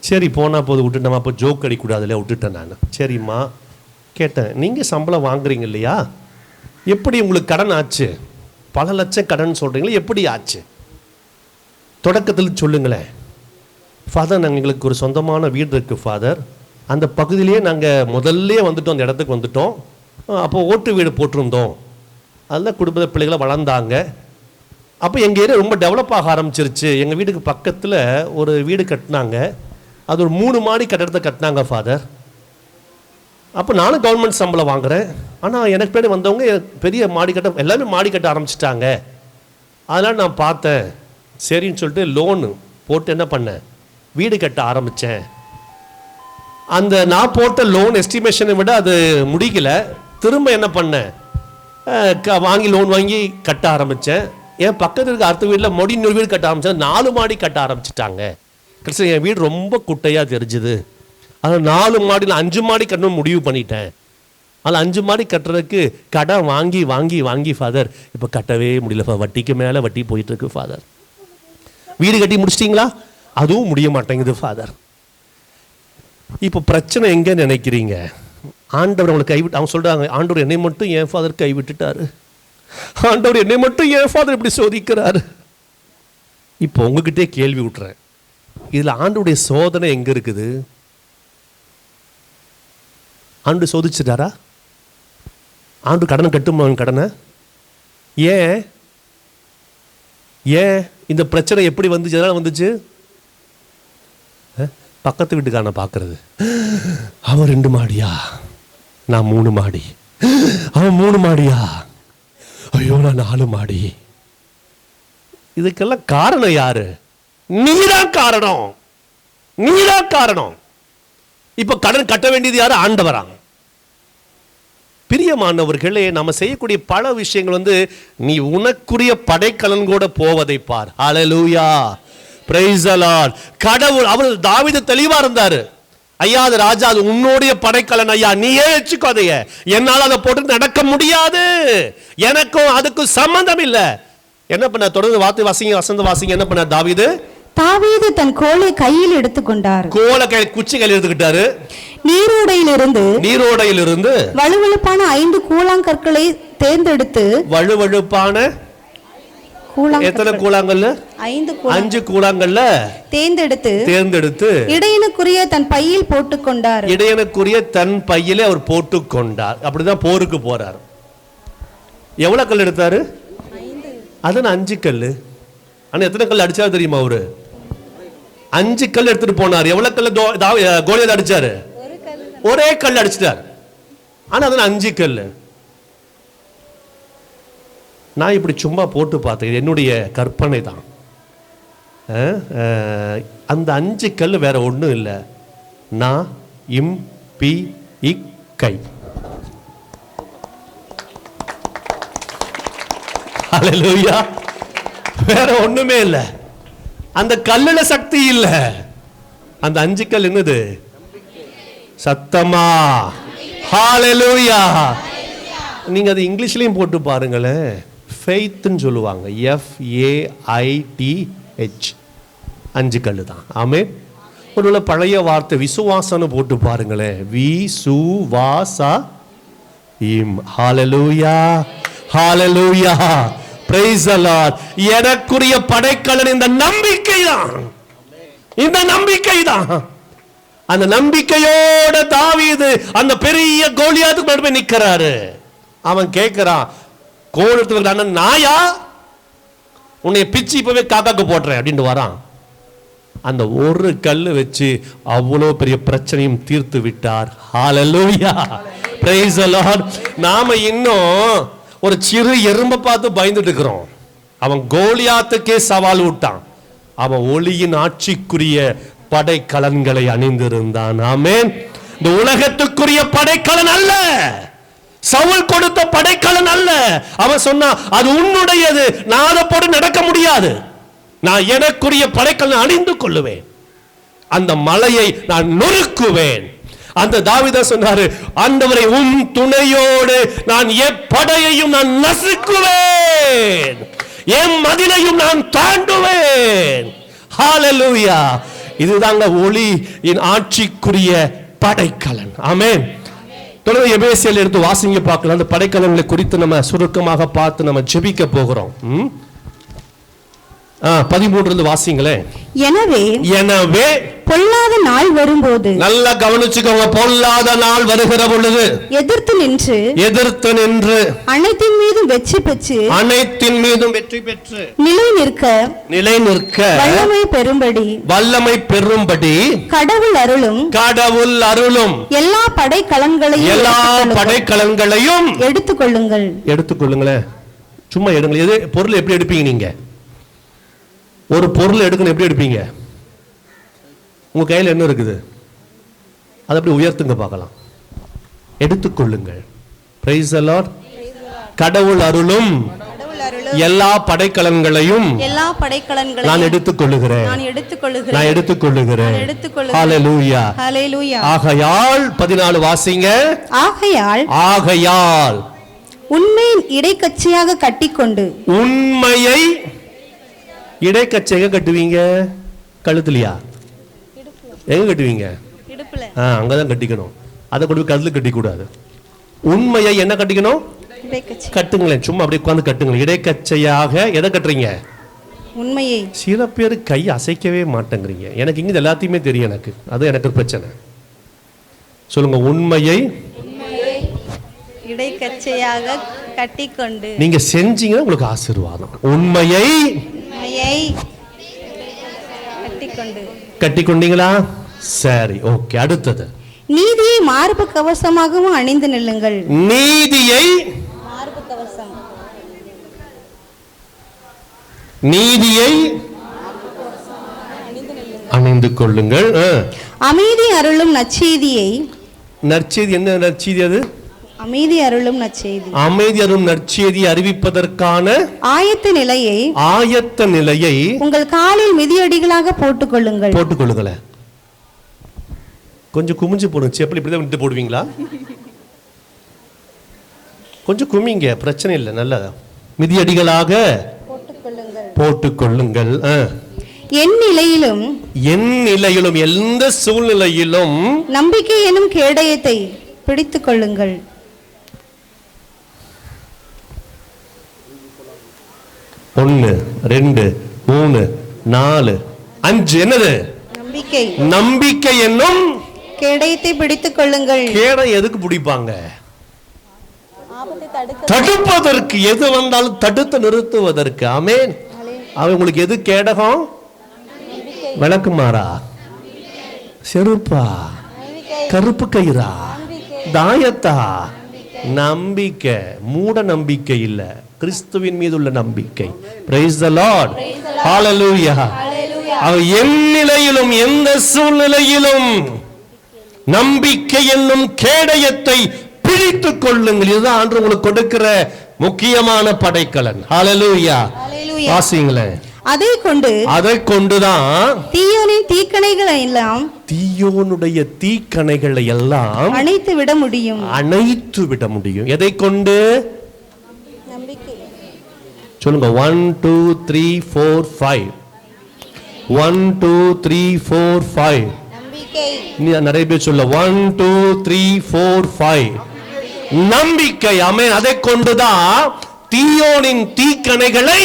S3: சரி போனால் போது, விட்டுட்டோமா, அப்போ ஜோக் அடிக்கூடாது இல்லையா, விட்டுட்டேன் நான். சரிம்மா, கேட்டேன், நீங்கள் சம்பளம் வாங்குறீங்க இல்லையா, எப்படி உங்களுக்கு கடன் ஆச்சு? பல லட்சம் கடன் சொல்கிறீங்களே, எப்படி ஆச்சு? தொடக்கத்தில் சொல்லுங்களேன். ஃபாதர், நாங்கள் எங்களுக்கு ஒரு சொந்தமான வீடு இருக்குது ஃபாதர், அந்த பகுதியிலேயே நாங்கள் முதல்ல வந்துட்டோம், அந்த இடத்துக்கு வந்துட்டோம். அப்போது ஓட்டு வீடு போட்டிருந்தோம், அதில் குடும்ப பிள்ளைகளை வளர்ந்தாங்க. அப்போ எங்கள் ஏரியா ரொம்ப டெவலப் ஆக ஆரம்பிச்சிருச்சு. எங்கள் வீட்டுக்கு பக்கத்தில் ஒரு வீடு கட்டினாங்க, அது ஒரு 3 மாடி கட்டடத்தை கட்டினாங்க ஃபாதர். அப்போ நானும் கவர்மெண்ட் சம்பளம் வாங்குகிறேன். ஆனால் எனக்கு பின்னாடி வந்தவங்க பெரிய மாடி கட்ட, எல்லாமே மாடி கட்ட ஆரம்பிச்சிட்டாங்க. அதனால் நான் பார்த்தேன், சரின்னு சொல்லிட்டு லோனு போட்டு என்ன பண்ணேன், வீடு கட்ட ஆரம்பித்தேன். அந்த நான் போட்ட லோன் எஸ்டிமேஷனை விட அது முடிக்கல. திரும்ப என்ன பண்ணேன், லோன் வாங்கி கட்ட ஆரம்பித்தேன். என் பக்கத்தில் இருக்க அடுத்த வீட்டில் மொடி இன்னொரு வீடு கட்ட ஆரம்பித்தேன். 4 மாடி கட்ட ஆரம்பிச்சிட்டாங்க. கடைசி என் வீடு ரொம்ப குட்டையாக தெரிஞ்சுது. அதில் 4 மாடியில் 5 மாடி கட்டணும்னு முடிவு பண்ணிட்டேன். அதில் 5 மாடி கட்டுறதுக்கு கடன் வாங்கி வாங்கி வாங்கி ஃபாதர் இப்போ கட்டவே முடியல. வட்டிக்கு மேலே வட்டி போயிட்டுருக்கு ஃபாதர். வீடு கட்டி முடிச்சிட்டிங்களா? அதுவும் முடிய மாட்டேங்குது ஃபாதர். இப்போ பிரச்சனை எங்கே நினைக்கிறீங்க? ஆண்டவர் அவங்களுக்கு கைவிட்டு, அவங்க சொல்கிறாங்க, ஆண்டவர் என்னை மட்டும் என் ஃபாதர் கைவிட்டுட்டாரு, ஆண்டவர் என்னை மட்டும் என் ஃபாதர் இப்படி சோதிக்கிறாரு. இப்போ உங்ககிட்டே கேள்வி விட்டுறேன், இதில் ஆண்டவருடைய சோதனை எங்கே இருக்குது? ஆண்டு சோதிச்சுட்டாரா? ஆண்டு கடனை கட்டுமா? கடனை ஏன் இந்த பிரச்சனை எப்படி வந்துச்சு? எதனால் வந்துச்சு? பக்கத்து வீட்டுக்காரனை பார்க்கறது, அவன் 2 மாடியா, நான் 3 மாடி. அவன் 3 மாடியா, ஐயோ நான் 4 மாடி. இதுக்கெல்லாம் காரணம் யாரு? நீதான் காரணம், நீதான் காரணம். இப்ப கடன் கட்ட வேண்டியது யாரு? ஆண்டவரா? பிரியமானவர்களே, நம்ம செய்யக்கூடிய பல விஷயங்கள் நீ உனக்குரிய படைக்கலன் கூட போவதை பார். ஹல்லேலூயா, பிரைஸ் தி லார்ட். கடவுள் அவர் தாவீது தெளிவா இருந்தாரு. ஐயா அது ராஜா, அது உன்னுடைய படைக்கலன் ஐயா, நீயே வச்சுக்கோதைய, என்னால் அதை போட்டு நடக்க முடியாது, எனக்கும் அதுக்கும் சம்பந்தம் இல்லை. என்ன பண்ண? தொடர்ந்து வார்த்தை வாசிங்க, வசந்த வாசிங்க. என்ன பண்ண தாவீது?
S5: தாவீது தன் கோலை கையில் எடுத்துக்கொண்டார்.
S3: கோலை குச்சி கையில் எடுத்துக்கிட்டாரு. நீரோடையிலிருந்து
S5: வழுவழுப்பான 5 கூழாங்கற்களை தேர்ந்தெடுத்து,
S3: வழுவழுப்பான எத்தனை கூழாங்கல்ல? 5 கூழாங்கல்ல தேர்ந்தெடுத்து
S5: இடையனுக்குரிய தன் பையில் போட்டுக்கொண்டார்.
S3: இடையனுக்குரிய தன் பையிலே அவர் போட்டுக்கொண்டார். அப்படிதான் போருக்கு போறார். எவ்வளவு கல் எடுத்தாரு? அது 5 கல். ஆனா எத்தனை கல் அடிச்சாரு தெரியுமா? அவரு 5 கல் எடுத்துட்டு போனார். எவ்வளவு கல் கோலியாத் அடிச்சாரு? ஒரே கல் அடிச்சிட்டார். ஆனா அது 5 கல். நான் இப்படி சும்மா போட்டு பார்த்தேன், என்னுடைய கற்பனை தான். அந்த 5 கல் வேற ஒண்ணும் இல்லை. நான் இம் பி இக் கை. ஹல்லேலூயா. வேற ஒண்ணுமே இல்ல. அந்த கல்லுல சக்தி இல்ல. அந்த 5 கல் என்னது? சத்தமா ஹல்லேலூயா. நீங்க அது இங்கிலீஷ்லயும் போட்டு பாருங்களேன், ஃபெய்த்னு சொல்லுவாங்க. FAITH. 5 கல் தான். ஆமென். ஒருவேளை பழைய வார்த்தை விசுவாசம்னு போட்டு பாருங்களேன், விசுவாசா இம். ஹல்லேலூயா, ஹல்லேலூயா, பிரைஸ் தி லார்ட். எனக்குரிய படைக்கலன் இந்த நம்பிக்கை தான், இந்த நம்பிக்கை தான். அந்த நம்பிக்கையோட தாவீது அந்த பெரிய கோலியாத்துக்கு நடுவே நிக்கிறாரு. அவன் கேட்கிறான், கோல் எடுத்து நாயா, உன்னை பிச்சு இப்பவே காக்காக்கு போடுறேன் அப்படின்னு வரான். அந்த ஒரு கல்லு வச்சு அவ்வளவு பெரிய பிரச்சனையும் தீர்த்து விட்டார். ஹல்லேலூயா, பிரைஸ் தி லார்ட். நாம இன்னும் ஒரு சிறு எறும்பை பார்த்து பயந்துட்டு இருக்கிறோம். அவன் கோலியாத்துக்கே சவால் விட்டான். அவன் ஒளியின் ஆட்சிக்குரிய படைக்கலன்களை அணிந்திருந்தான். ஆமென். இந்த உலகத்துக்குரிய படைக்கலன் அல்ல, சவுல் கொடுத்த படைக்கலன் அல்ல. அவன் சொன்னா அது உன்னுடையது, நான் அதை போட்டு நடக்க முடியாது, நான் எனக்குரிய படைக்கலன் அணிந்து கொள்ளுவேன், அந்த மலையை நான் நொறுக்குவேன். அந்த தாவீது சொன்னாரு, ஆண்டவரே உம் துணையோடு நான் எப்படையையும் நான் நசுக்குவேன், என் மதிலையும் நான் தாண்டுவேன். ஹல்லேலூயா. இதுதாங்க ஒளியின் ஆட்சிக்குரிய படைக்கலன். ஆமென். தொடர்ந்து எபேசியர் எடுத்து வாசிங்க பார்க்கலாம். அந்த படைக்கலன்களை குறித்து நம்ம சுருக்கமாக பார்த்து நம்ம ஜெபிக்க போகிறோம். 13 வாசிங்களேன். எனவே
S5: பொல்லாத நாள் வரும்போது,
S3: நல்லா கவனிச்சுக்கோங்க, பொல்லாத நாள் வருகிற பொழுது
S5: எதிர்த்து நின்று
S3: அனைத்தின் மீதும் வெற்றி பெற்று
S5: நிலை நிற்க
S3: வல்லமை பெறும்படி கடவுள் அருளும்
S5: எல்லா படைக்கலன்களையும்
S3: எடுத்துக்கொள்ளுங்களேன். சும்மா எடுங்க. எது பொருள் எப்படி எடுப்பீங்க? நீங்க ஒரு பொருள் எடுக்கணும், எப்படி எடுப்பீங்க? உங்க கையில் என்ன இருக்குது அதை அப்படி உயர்த்துங்க பார்க்கலாம். எடுத்துக்கொள்ளுங்கள். Price the Lord. கடவுள் அருளும் எல்லா படைக்கலன்களையும் நான் எடுத்துக்கொள்ளுகிறேன். ஹல்லேலூயா. ஆகையால் 14 வாசிங்க. ஆகையால்
S5: உண்மையின் இடைக்கச்சையாக கட்டிக்கொண்டு.
S3: உண்மையை இடைக்கச்சையாக கட்டுவீங்க. கழுத்துலையா? எங்க கட்டுவீங்க? அங்கதான் கட்டிக்கணும். அதை கொண்டு போய் கழுத்துல கட்டி கூடாது. உண்மையை என்ன கட்டிக்கணும்? கட்டுங்களேன். சும்மா அப்படியே உட்கார்ந்து கட்டுங்களேன். இடைக்கச்சையாக எதை கட்டுறீங்க?
S5: உண்மையை.
S3: சில பேர் கை அசைக்கவே மாட்டேங்கிறீங்க. எனக்கு இங்க எல்லாத்தையுமே தெரியும். அது எனக்கு பிரச்சனை. சொல்லுங்க. உண்மையை
S5: இடைக்கச்சையாக கட்டிக்கொண்டு.
S3: நீங்க செஞ்சீங்கன்னா உங்களுக்கு ஆசீர்வாதம். உண்மையை கட்டிக்கொண்டீங்களா? சரி, ஓகே. அடுத்தது,
S5: நீதியை மார்பு கவசமாகவும் அணிந்து நில்லுங்கள்.
S3: நீதியை
S5: மார்பு கவசம்.
S3: நீதியை அணிந்து கொள்ளுங்கள்.
S5: அமைதி அருளும் நற்செய்தியை.
S3: நற்செய்தி என்ன நற்செய்தி அது?
S5: அமைதி அருளும் நற்செய்தி.
S3: அமைதி அருளும் நற்செய்தியை அறிவிப்பதற்கான ஆயத்த நிலையை
S5: உங்கள் காலில் மிதியடிகளாக போட்டுக்கொள்ளுங்கள்.
S3: போட்டுக்கொள்ளுங்களேன். கொஞ்சம் குமிஞ்சு போடுங்க. செப்பல் இப்படிதான் விட்டு போடுவீங்களா? கொஞ்சம் குமிங்க, பிரச்சனை இல்லை. நல்லதா மிதியடிகளாக போட்டுக்கொள்ளுங்கள்.
S5: என் நிலையிலும்
S3: எந்த சூழ்நிலையிலும்
S5: நம்பிக்கை எனும் கேடயத்தை பிடித்துக் கொள்ளுங்கள்.
S3: 1 2 3 4 5 என்னது? நம்பிக்கை என்னும்
S5: கேடயத்தை பிடித்துக் கொள்ளுங்கள்.
S3: கேடை எதுக்கு பிடிப்பாங்க? தடுப்பதற்கு. எது வந்தாலும் தடுத்து நிறுத்துவதற்கு. ஆமென். உங்களுக்கு எது கேடகம்? விளக்குமாறா, செருப்பா, கருப்பு கயிறா, தாயத்தா? நம்பிக்கை. மூட நம்பிக்கை இல்ல, கிறிஸ்துவின் மீது உள்ள நம்பிக்கை. Praise the Lord. Hallelujah. அவர் என் நிலையிலும் எந்த சூழ்நிலையிலும் நம்பிக்கை என்னும் கேடயத்தை பிடித்துக் கொள்ளுங்கள். இதுதான் ஆண்டு உங்களுக்கு கொடுக்கிற முக்கியமான படைக்கலன். Hallelujah. வாசிங்களேன். அதை கொண்டுதான்
S5: தீயோனின் தீக்கணைகளை எல்லாம்,
S3: தீயோனுடைய தீக்கணைகளை எல்லாம்
S5: அணைத்து விட முடியும்.
S3: எதை கொண்டு? சொல்லுங்க. 1 2 3 4 5. 1 2 3 4 5. நிறைய பேர் சொல்ல 1 2 3 4 5. நம்பிக்கை. ஆமென். அதை கொண்டுதான் தீயோனின் தீக்கணைகளை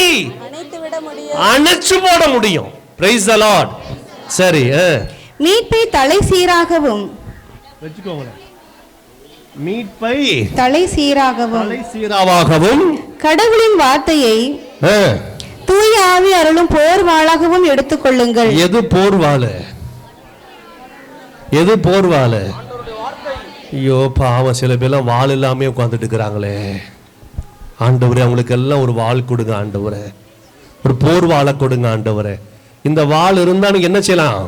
S3: அணைச்சு போட முடியும். Praise the Lord. சரி.
S5: மீட்பை தலை சீராகவும்
S3: வெச்சுக்கோங்களேன். மீட்பை
S5: தலை சீராகவும்
S3: கடவுளின் வார்த்தையை
S5: தூய ஆவி அருளும் போர்வாளாகவும் எடுத்துக்கொள்ளுங்கள்.
S3: எது போர்வாளு? எது போர்வாளு? ஐயோ பாவம், சில பேர்லாம் வாள் இல்லாமே உட்கார்ந்துட்டு இருக்கிறாங்களே. ஆண்டவரே, அவங்களுக்கு எல்லாம் ஒரு வாள் கொடுங்க ஆண்டவரே, ஒரு போர் வாளை கொடுங்க ஆண்டவரே. இந்த வாள் இருந்தா நீங்க என்ன செய்யலாம்?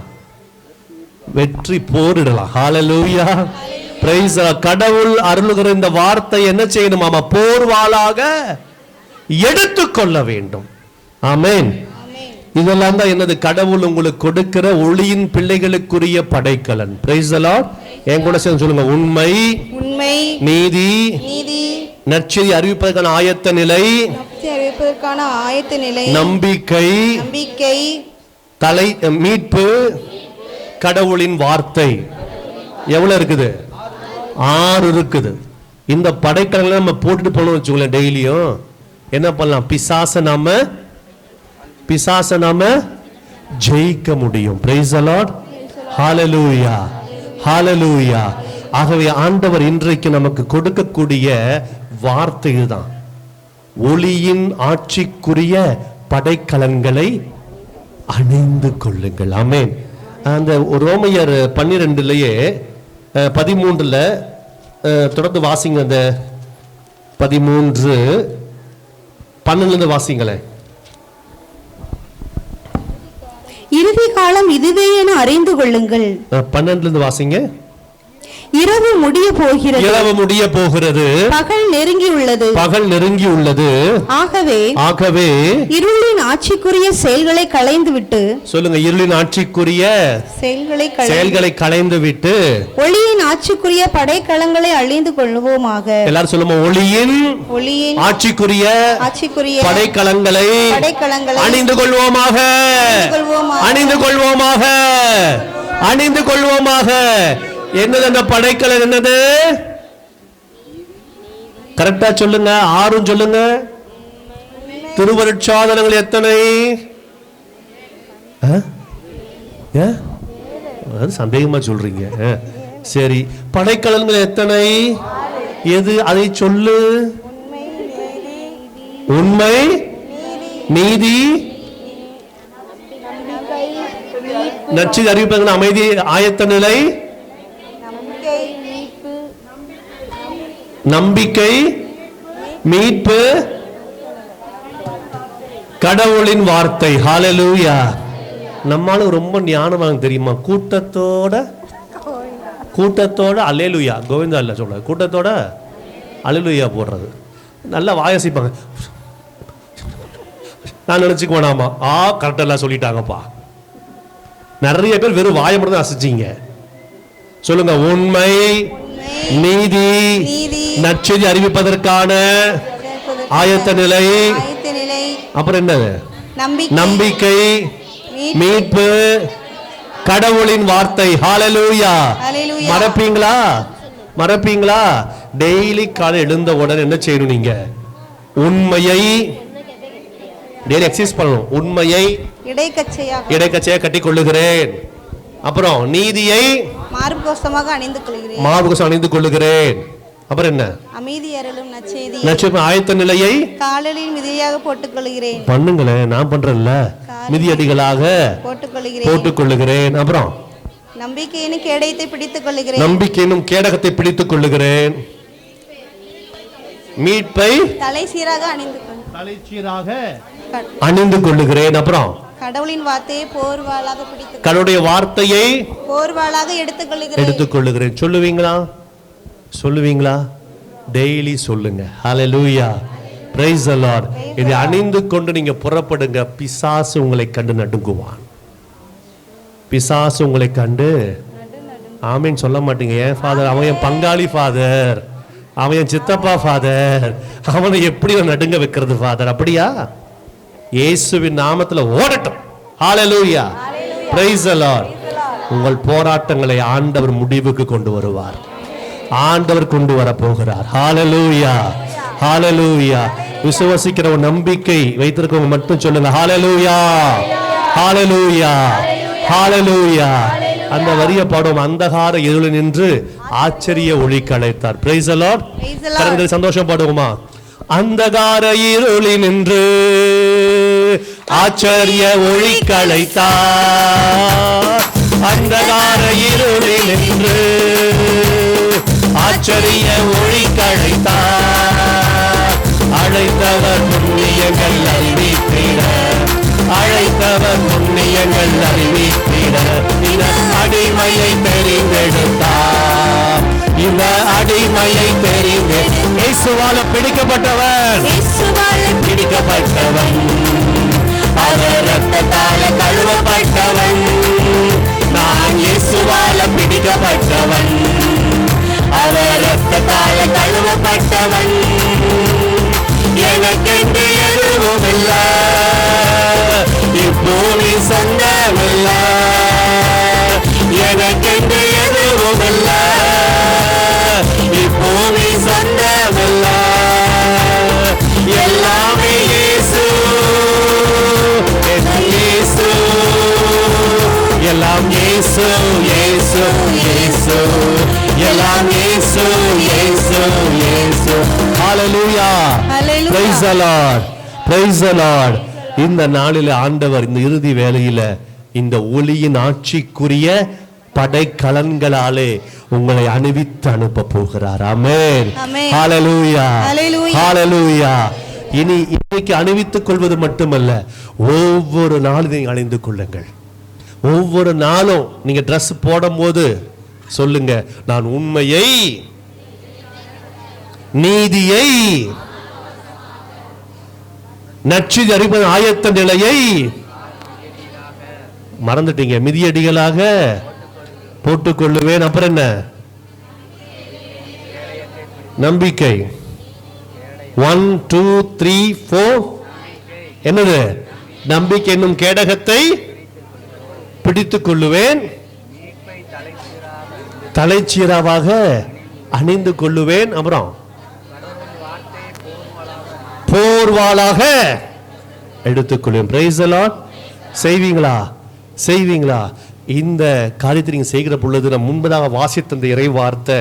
S3: வெற்றி போரிடலாம். ஹalleluya. praise the Lord. கடவுள் அருளுகிற இந்த வார்த்தை என்ன செய்யணும்? ஆமா, போர் வாளாக எடுத்துக்கொள்ள வேண்டும். ஆமென். இதெல்லாம் தான் என்னது? கடவுள் உங்களுக்கு கொடுக்கிற ஒளியின் பிள்ளைகளுக்குரிய படைக்கலன். praise the Lord. என் கூட சேர்ந்து சொல்லுங்க. உண்மை, நீதி, நற்செய்தி அறிவிப்பதற்கான ஆயத்த நிலை, நம்பிக்கை, தலை மீட்பு, கடவுளின் வார்த்தை. எவ்வளவு இருக்குது? 6 இருக்குது. இந்த படைக்கலங்களை நம்ம போட்டுட்டு போனோம் வச்சுக்கோங்களேன். டெய்லியும் என்ன பண்ணலாம்? பிசாச நாம ஜெயிக்க முடியும். praise the Lord. hallelujah. hallelujah. ஆகவே ஆண்டவர் இன்றைக்கு நமக்கு கொடுக்கக்கூடிய வார்த்தை இதுதான். ஒளியின் ஆட்சிக்குரிய படைக்கலன்களை அணிந்து கொள்ளுங்கள். ஆமென். அந்த ரோமையர் 12லயே 13ல தொடர்ந்து வாசிங்க. அந்த 13 12 வாசிங்களேன்.
S5: இறுதி காலம் இதுவே என அறிந்து கொள்ளுங்கள்.
S3: 12 வாசிங்க.
S5: இரவு முடிய போகிறது, பகல் நெருங்கி உள்ளது. ஆகவே இருளின் ஆட்சிக்குரிய செயல்களை களைந்துவிட்டு, சொல்லுங்க, இருளின் ஆட்சிக்குரிய செயல்களை களைந்துவிட்டு ஒளியின் ஆட்சிக்குரிய படைக்கலங்களை அணிந்து கொள்வோமாக. எல்லாரும் சொல்லுங்க. ஒளியின் ஆட்சிக்குரிய படைக்கலங்களை அணிந்து கொள்வோமாக. என்னது அந்த படைக்கலன்? என்னது? கரெக்டா சொல்லுங்க. 6 சொல்லுங்க. திருவருட்சாதனங்கள் எத்தனை? சந்தேகமா சொல்றீங்க. சரி, படைக்கலன்கள் எத்தனை? எது? அதை சொல்லு. உண்மை, நீதி, நற்செய்தி அறிவிப்பதற்கான அமைதி, ஆயத்த நிலை,
S3: நம்பிக்கை, மீட்பு, கடவுளின் வார்த்தை. ஹalleluya. நம்மால ரொம்ப ஞானவாங்க தெரியுமா? கூட்டத்தோட அல்லேலூயா, கோவிந்தா இல்ல சொல்ல, கூட்டத்தோட அல்லேலூயா போடுறது. நல்லா வாயசிப்பாங்க. நான் நினைச்சுக்க வேணாமா, கரெக்டா எல்லாம் சொல்லிட்டாங்கப்பா. நிறைய பேர் வெறும் வாயை மட்டும் தான் அசைச்சிங்க. சொல்லுங்க, உண்மை, நீதி, நற்செய்தி அறிவிப்பதற்கான ஆயத்த நிலை, அப்புறம் என்னது? நம்பிக்கை, மீட்பு, கடவுளின் வார்த்தை. ஹalleluya. மறப்பீங்களா? டெய்லி காலை எழுந்த உடனே என்ன செய்யணும்? நீங்க உண்மையை டெய்லி எக்ஸசைஸ் பண்ணணும். உண்மையை இடைக்கச்சையா கட்டி கொள்ளுகிறேன். அப்புறம் நீதியை
S5: மார்புகோசமாக
S3: அணிந்து கொள்ளுகிறேன். அப்புறம் என்ன?
S5: அமைதி அருளும்
S3: நற்செய்தி ஆயத்த நிலையை
S5: காலில் மிதியாக போட்டுக்கொள்கிறேன்.
S3: பண்ணுங்களேன், நான் பண்றேன்ல. மிதியடிகளாக போட்டுக்கொள்ளுகிறேன். அப்புறம்
S5: நம்பிக்கையினும் கேடகத்தை
S3: பிடித்துக் கொள்ளுகிறேன். மீட்பை
S5: தலைச்சீராக
S3: அணிந்து கொள்ளுகிறேன். அப்புறம்
S5: கடவுளின் வார்த்தையை போர்வாளாக
S3: கடவுளுடைய வார்த்தையை
S5: போர்வாளாக
S3: எடுத்துக்கொள்ளுகிறேன். சொல்லுவீங்களா? டெய்லி சொல்லுங்க. ஹalleluya. praise the lord. இதை அணிந்து கொண்டு நீங்க புறப்படுங்க. பிசாசு உங்களை கண்டு நடுங்குவான். பிசாசு உங்களை கண்டு ஆமீன் சொல்ல மாட்டீங்க. ஏன் ஃபாதர், அவன் என் பங்காளி ஃபாதர், அவன் என் சித்தப்பா ஃபாதர், அவனை எப்படி நடுங்க வைக்கிறது ஃபாதர்? அப்படியா? இயேசுவின் நாமத்துல ஓடட்டும். ஹalleluya. praise the lord. உங்கள் போராட்டங்களை ஆண்டவர் முடிவுக்கு கொண்டு வருவார். ஆண்டவர் கொண்டு வர போகிறார். ஹalleluya. ஹalleluya. விசுவாசிக்கிற ஒரு நம்பிக்கை வைத்திருக்கவங்க மட்டும் சொல்லுங்க ஹalleluya. ஹalleluya. ஹalleluya. அந்த வரிய பாடும். அந்தகார இருளில் நின்று ஆச்சரிய ஒளி களைத்தார். praise the lord. கரங்களை சந்தோஷம் பாடுவோமா? அந்தகார இருளில் நின்று ஆச்சரிய ஒளி களைத்தார். அந்தகார இருளில் நின்று ஆச்சரிய ஒளி களைத்தார். அழைத்தவர் புண்ணியங்கள் அறிவித்திட, அழைத்தவர் புண்ணியங்கள் அறிவித்திட, இந்த அடிமையை தெரிந்தெடுத்தார். இந்த அடிமையை தெரிந்து இயேசுவால பிடிக்கப்பட்டவன், அவர் ரத்தத்தால கழுவப்பட்டவன். நான் இயேசுவால பிடிக்கப்பட்டவன், அவர் ரத்தத்தால கழுவப்பட்டவன். எனக்கென்று எதுவும் இல்ல, இப்பூமி சொந்தமில்ல. எனக்கென்று எதுவும் இல்ல, இப்பூமி சொந்தமில்ல. எல்லாமே இயேசு, இயேசு, எல்லாம் இயேசு, இயேசு, இயேசு, எல்லாம் இயேசு, இயேசு, இயேசு. ஹalleluya. praise the lord. praise the lord. இந்த நாளில் ஆண்டவர் இந்த இறுதி வேளையில இந்த ஒளியின் ஆட்சிக்குரிய படைக்கலன்களாலே உங்களை அணிவித்து அனுப்ப போகிறார். ஆமென். ஹalleluya. ஹalleluya. இனி இன்னைக்கு அணிவித்துக் கொள்வது மட்டுமல்ல, ஒவ்வொரு நாளும் நீங்க அணிந்து கொள்ளுங்கள். ஒவ்வொரு நாளும் நீங்க ட்ரெஸ் போடும்போது சொல்லுங்க, நான் உண்மையை, நீதியை, நற்செய்தி அறிவிப்பது ஆயத்த நிலையை மறந்துட்டீங்க, மிதியடிகளாக போட்டுக்கொள்ளுவேன். அப்புறம் என்ன? நம்பிக்கை. 1 2 3 4 என்னது? நம்பிக்கை என்னும் கேடகத்தை பிடித்துக் கொள்ளுவேன், தலைச்சீராவாக அணிந்து கொள்ளுவேன். அப்புறம் போர்வாளாக எடுத்துக்கொள்வேன். praise the lord. செய்வீங்களா? இந்த காரியத்தை நீங்க செய்கிற பொழுது நம்ம முன்பதாக வாசித்த இந்த இறை வார்த்தை,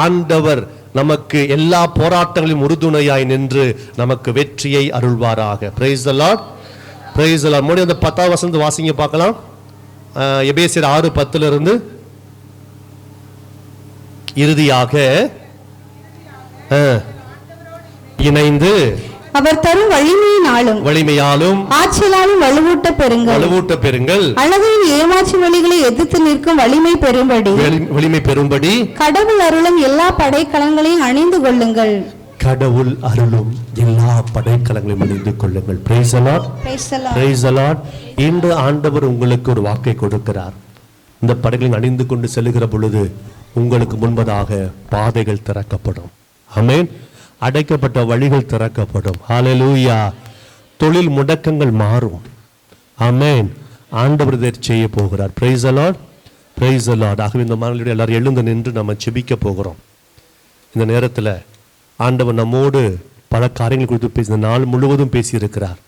S3: ஆண்டவர் நமக்கு எல்லா போராட்டங்களிலும் உறுதுணையாய் நின்று நமக்கு வெற்றியை அருள்வாராக. praise the lord. praise the lord. மறுபடியும் அந்த 10வது வசனத்தை வாசிங்க பார்க்கலாம். எபேசியர் 6:10 இருந்து இறுதியாக இணைந்து
S5: அவர் தரும்
S3: வலிமையாலும்
S5: ஆற்றலாலும் வலுவூட்ட பெறுங்கள். அழகையின் ஏமாற்று வழிகளை எதிர்த்து நிற்கும் வலிமை பெறும்படி கடவுள் அருளும் எல்லா படைக்கலங்களையும் அணிந்து கொள்ளுங்கள்.
S3: கடவுள் அருளும் எல்லா படைக்கலங்களையும் அணிந்து கொள்ளுங்கள். Praise the Lord. Praise the Lord. இன்று ஆண்டவர் உங்களுக்கு ஒரு வாக்கை கொடுக்கிறார். இந்த படைகளை அணிந்து கொண்டு செல்லுகிற பொழுது உங்களுக்கு முன்பதாக பாதைகள் திறக்கப்படும். ஆமென். அடைக்கப்பட்ட வழிகள் திறக்கப்படும். ஹalleluya. தொழில் முடக்கங்கள் மாறும். ஆமென். ஆண்டவர் இதை செய்ய போகிறார். Praise the Lord. Praise the Lord. ஆகவே இந்த மாநிலத்தில் எல்லாரும் எழுந்து நின்று நம்ம ஜெபிக்க போகிறோம். இந்த நேரத்தில் ஆண்டவர் நம்மோடு பல காரியங்கள் குறித்து பேசின நாள் முழுவதும் பேசியிருக்கிறார்.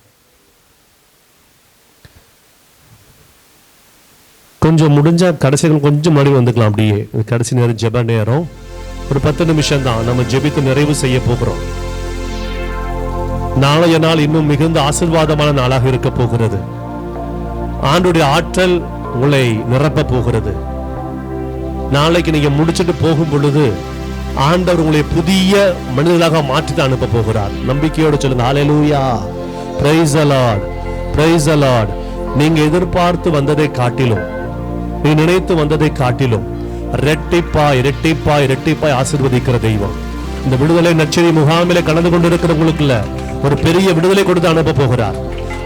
S3: கொஞ்சம் முடிஞ்சா கடைசிகள் கொஞ்சம் மறுபடி வந்துக்கலாம். அப்படியே கடைசி நேரம் ஜெப நேரம் ஒரு 10 நிமிஷம் தான். நம்ம ஜெபித்து நிறைவு செய்ய போகிறோம். நாளைய நாள் இன்னும் மிகுந்த ஆசீர்வாதமான நாளாக இருக்க போகிறது. ஆண்டுடைய ஆற்றல் உங்களை நிரப்ப போகிறது. நாளைக்கு நீங்க முடிச்சுட்டு போகும் பொழுது ஆண்டவர் உங்களை புதிய மனிதர்களாக மாற்றி அனுப்ப போகிறார். நம்பிக்கையோடு சொல்லுங்க ஹalleluya. Praise the Lord. Praise the Lord. நீங்க எதிர்பார்த்து வந்ததை காட்டிலும், நீ நினைத்து வந்ததை காட்டிலும் இரட்டிப்பாய் ஆசீர்வதிக்கிற தெய்வம். இந்த விடுதலை நற்செய்தி முகாமிலே கலந்து கொண்டிருக்கிறவங்களுக்குள்ள ஒரு பெரிய விடுதலை கொடுத்து அனுப்ப போகிறார்.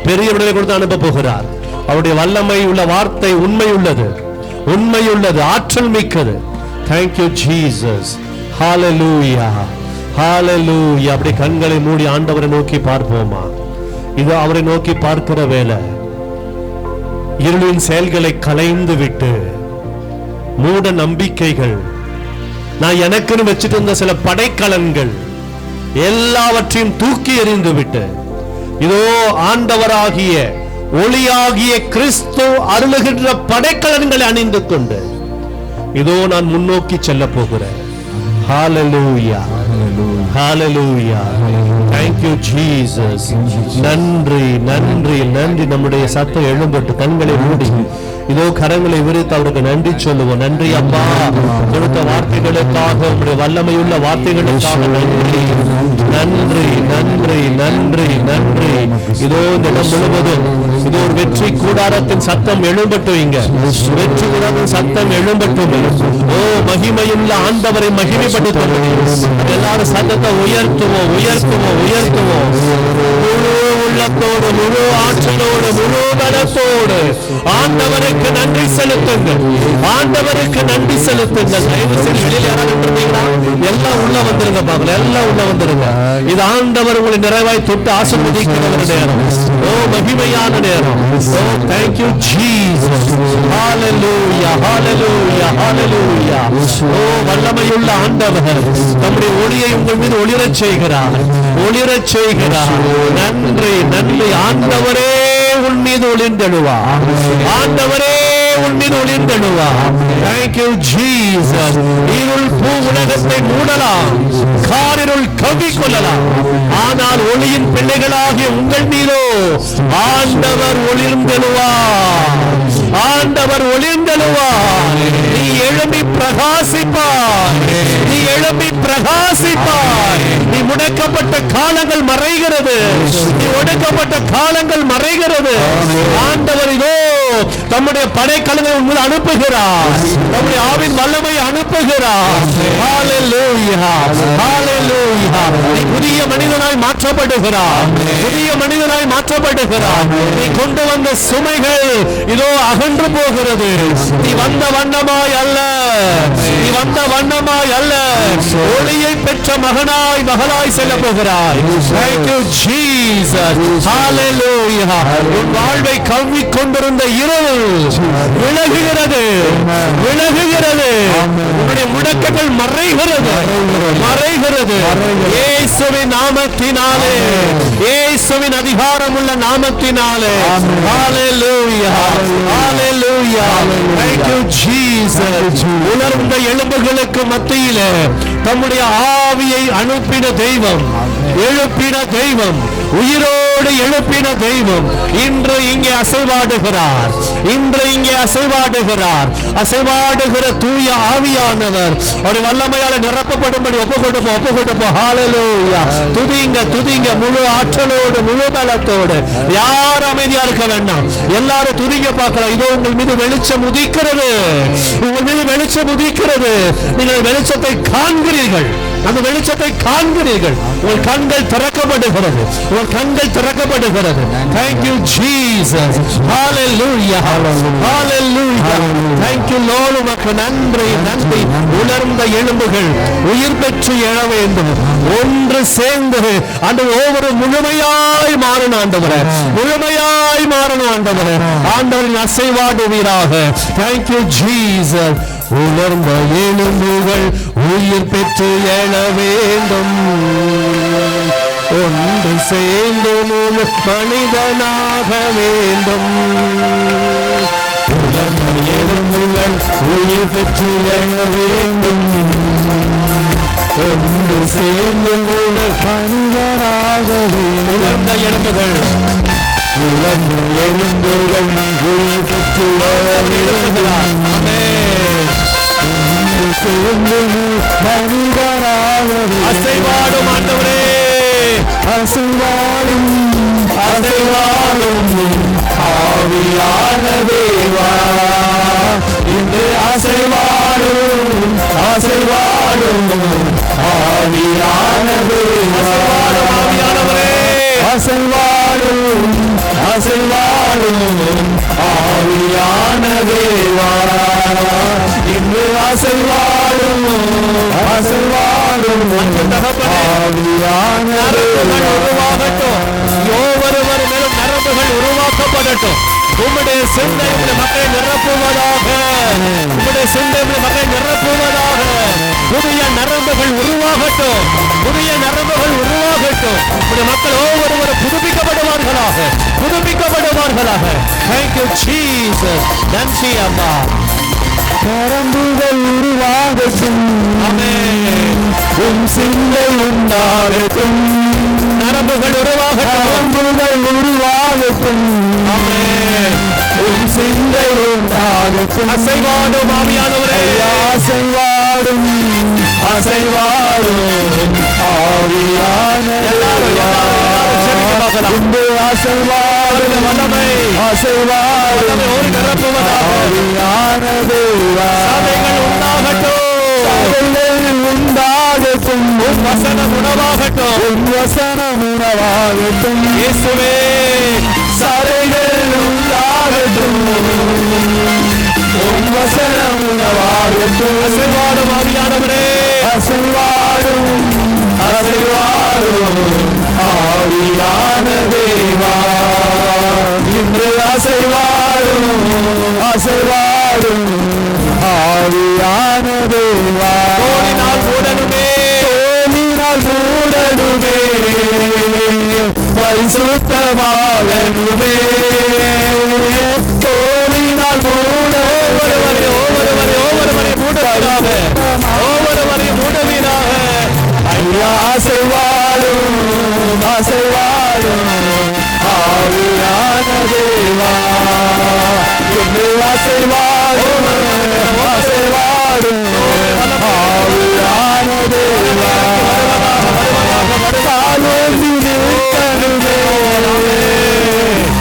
S3: பெரிய விடுதலை கொடுத்து அனுப்ப போகிறார். அவருடைய வல்லமை உள்ள வார்த்தை உண்மை உள்ளது, ஆற்றல் மிக்கது. Thank you Jesus. Hallelujah. Hallelujah. அப்படி கண்களை மூடி ஆண்டவரை நோக்கி பார்ப்போமா? இது அவரை நோக்கி பார்க்கிற வேலை. இருளின் செயல்களை களைந்து விட்டு மூட நம்பிக்கைகள், நான் எனக்குன்னு வச்சுட்டு இருந்த சில படைக்கலன்கள் எல்லாவற்றையும் தூக்கி எறிந்து விட்டு இதோ ஆண்டவராகிய ஒளியாகிய கிறிஸ்து அருளுகின்ற படைக்கலன்களை அணிந்து கொண்டு இதோ நான் முன்னோக்கி செல்ல போகிறேன். Hallelujah. Hallelujah. Thank you Jesus. நன்றி. நம்முடைய சத்தம் எழும்பட்டு கண்களை மூடி இதோ கரங்களை விரித்து அவருக்கு நன்றி சொல்லுவோம். நன்றி அப்பா, கொடுத்த வார்த்தைகளுக்காக, உங்களுடைய வல்லமையுள்ள வார்த்தைகளுக்காக நன்றி. இதோ இந்த இடம் முழுவதும் இதோ ஒரு வெற்றி கூடாரத்தின் சத்தம் எழும்பட்டும். இங்க வெற்றி கூடாரத்தின் சத்தம் எழும்பட்டும். ஓ மகிமையுள்ள ஆண்டவரை மகிமைப்படுத்தும். எல்லாரும் சத்தத்தை உயர்த்துவோம். முழு உள்ளத்தோடு, முழு ஆற்றலோடு, முழு பலத்தோடு ஆண்டவருக்கு நன்றி செலுத்துங்கள். தயவு செய்து வெளியில் யாராவது இருந்தீங்களா? எல்லாம் உள்ள வந்துருங்க பாக்கல, எல்லாம் உள்ள வந்துருங்க. இது ஆண்டவர் உங்களை நிறைவாய் தொட்டு ஆசீர்வதிக்கிற நேரம். ஓ மகிமையான நேரம். ஓ thank you Jesus. Hallelujah. ஓ வல்லமையுள்ள ஆண்டவர் நம்முடைய ஒளியை உங்கள் மீது ஒளிரச் செய்கிறார். நன்றி ஆண்டவரே, உன் மீது ஒளிர்ந்தெழுவார். Thank you Jesus. இருள் பூ உலகத்தை மூடலாம், காரிருள் கவ்விக்கொள்ளலாம், ஆனால் ஒளியின் பிள்ளைகளாகிய உங்கள் மீதோ ஆண்டவர் ஒளிர்ந்தெழுவார். நீ எழும்பி பிரகாசிப்பாய். நீ முடக்கப்பட்ட காலங்கள் மறைகிறது. ஆண்டவர் இதோ தம்முடைய படைக்கலங்களை உங்கள் அனுப்புகிறார். நம்முடைய ஆவின் வல்லமை அனுப்புகிறார். நீ புதிய மனிதனாய் மாற்றப்படுகிறார். நீ கொண்டு வந்த சுமைகள் இதோ அகன்று போகிறது. நீ வந்த வண்ணமாய் அல்ல, ஒளியை பெற்ற மகளாய் செல்ல போகிறாய். Thank you Jesus. Hallelujah. உன் வாழ்வை கவ்விக் கொண்டிருந்த இருள் விலகுகிறது. உன்னுடைய முடக்கங்கள் மறைகிறது. இயேசுவின் நாமத்தினாலே, இயேசுவின் அதிகாரம் உள்ள நாமத்தினாலே. Hallelujah. Thank you Jesus. உலர்ந்த எலும்புகளுக்கு மத்தியிலே தம்முடைய ஆவியை அனுப்பின தெய்வம், உயிரோடு எழுப்பின தெய்வம் இன்று இங்கே அசைவாடுகிறார். அசைவாடுகிற தூய
S1: ஆவியானவர் ஒரு வல்லமையால நிரப்பப்படும்படி ஒப்பு கொடுப்போம். ஹalleluya. துதிங்க முழு ஆற்றலோடு முழு பலத்தோடு. யாரும் அமைதியா இருக்க வேண்டாம். எல்லாரும் துதிங்க பார்க்கலாம். இதோ உங்கள் மீது வெளிச்சம் உதிக்கிறது. உங்கள் மீது வெளிச்சம் உதிக்கிறது. நீங்கள் வெளிச்சத்தை காண்கிறீர்கள். அந்த வெளிச்சத்தை காண்கிறீர்கள். உங்கள் கண்கள் திறக்கப்படுகிறது. Thank you Jesus. Hallelujah. Thank you Lord. உமக்கு நன்றி. உணர்ந்த எலும்புகள் உயிர் பெற்று எழ வேண்டும். ஒன்று சேர்ந்து ஆண்டவர் ஒவ்வொரு முழுமையாய் மாறணும் ஆண்டவரே. ஆண்டவரின் அசைவாடுவீராக. Thank you Jesus. உணர்ந்த எலும்புகள் உயிர் பெற்று எழ வேண்டும். ஒன்று சேர்ந்து முழு மனிதனாக வேண்டும். உணர்ந்த எலும்புகள் உயிர் பெற்று எழ வேண்டும். ஒன்று சேர்ந்து முழு மனிதனாக வேண்டும். உணர்ந்த எலும்புகள் உயிர் பெற்று எழ வேண்டும். அசைவாடும் ஆண்டவரே, அசைவாடும் ஆவியான தேவா, இன்று அசைவாடும் ஆவியான தேவா, ஆவியானவரே, அசைவாடும் ஆவியான தேவா, இன்று அசைவாடும் உருவாகட்டும். ஒவ்வொருவர் மேலும் நரம்புகள் உருவாக்கப்படட்டும். உம்முடைய சிந்தை மக்களை நிரப்புவதாக. புதிய நரம்புகள் உருவாகட்டும். உம்முடைய மக்கள் ஒவ்வொருவரும் புதுப்பிக்கப்படுவார்களாக. Thank you Jesus. நன்றி அம்மா. நரம்புகள் உருவாகட்டும். உம் சிந்தை உண்டாகட்டும். நரம்புகள் உருவாகட்டும். உம் சிந்தை உண்டாகட்டும். அசைவாடும் ஆவியானவரே, அசைவாடும் ஆவியான உண்டாகட்டும். வசனம் உணவாகட்டும். இயேசுவே, சரைகள் உண்டாகட்டும். வசனம் உணவாகட்டும். அசைவாடும் ஆவியானவரே, அசைவாடும் ஆவியான தேவா, இன்று அசைவாடும் ஆவியான தேவா, தோளினால் மூடனுமே பரிசுத்தமாகனுமே, தோளினால் ஒவ்வொருவரை மூடவீராக. ஐயா, அசைவாடும் ஆவியான தேவா, இன்று அசைவாடும் ஆவியான தேவா,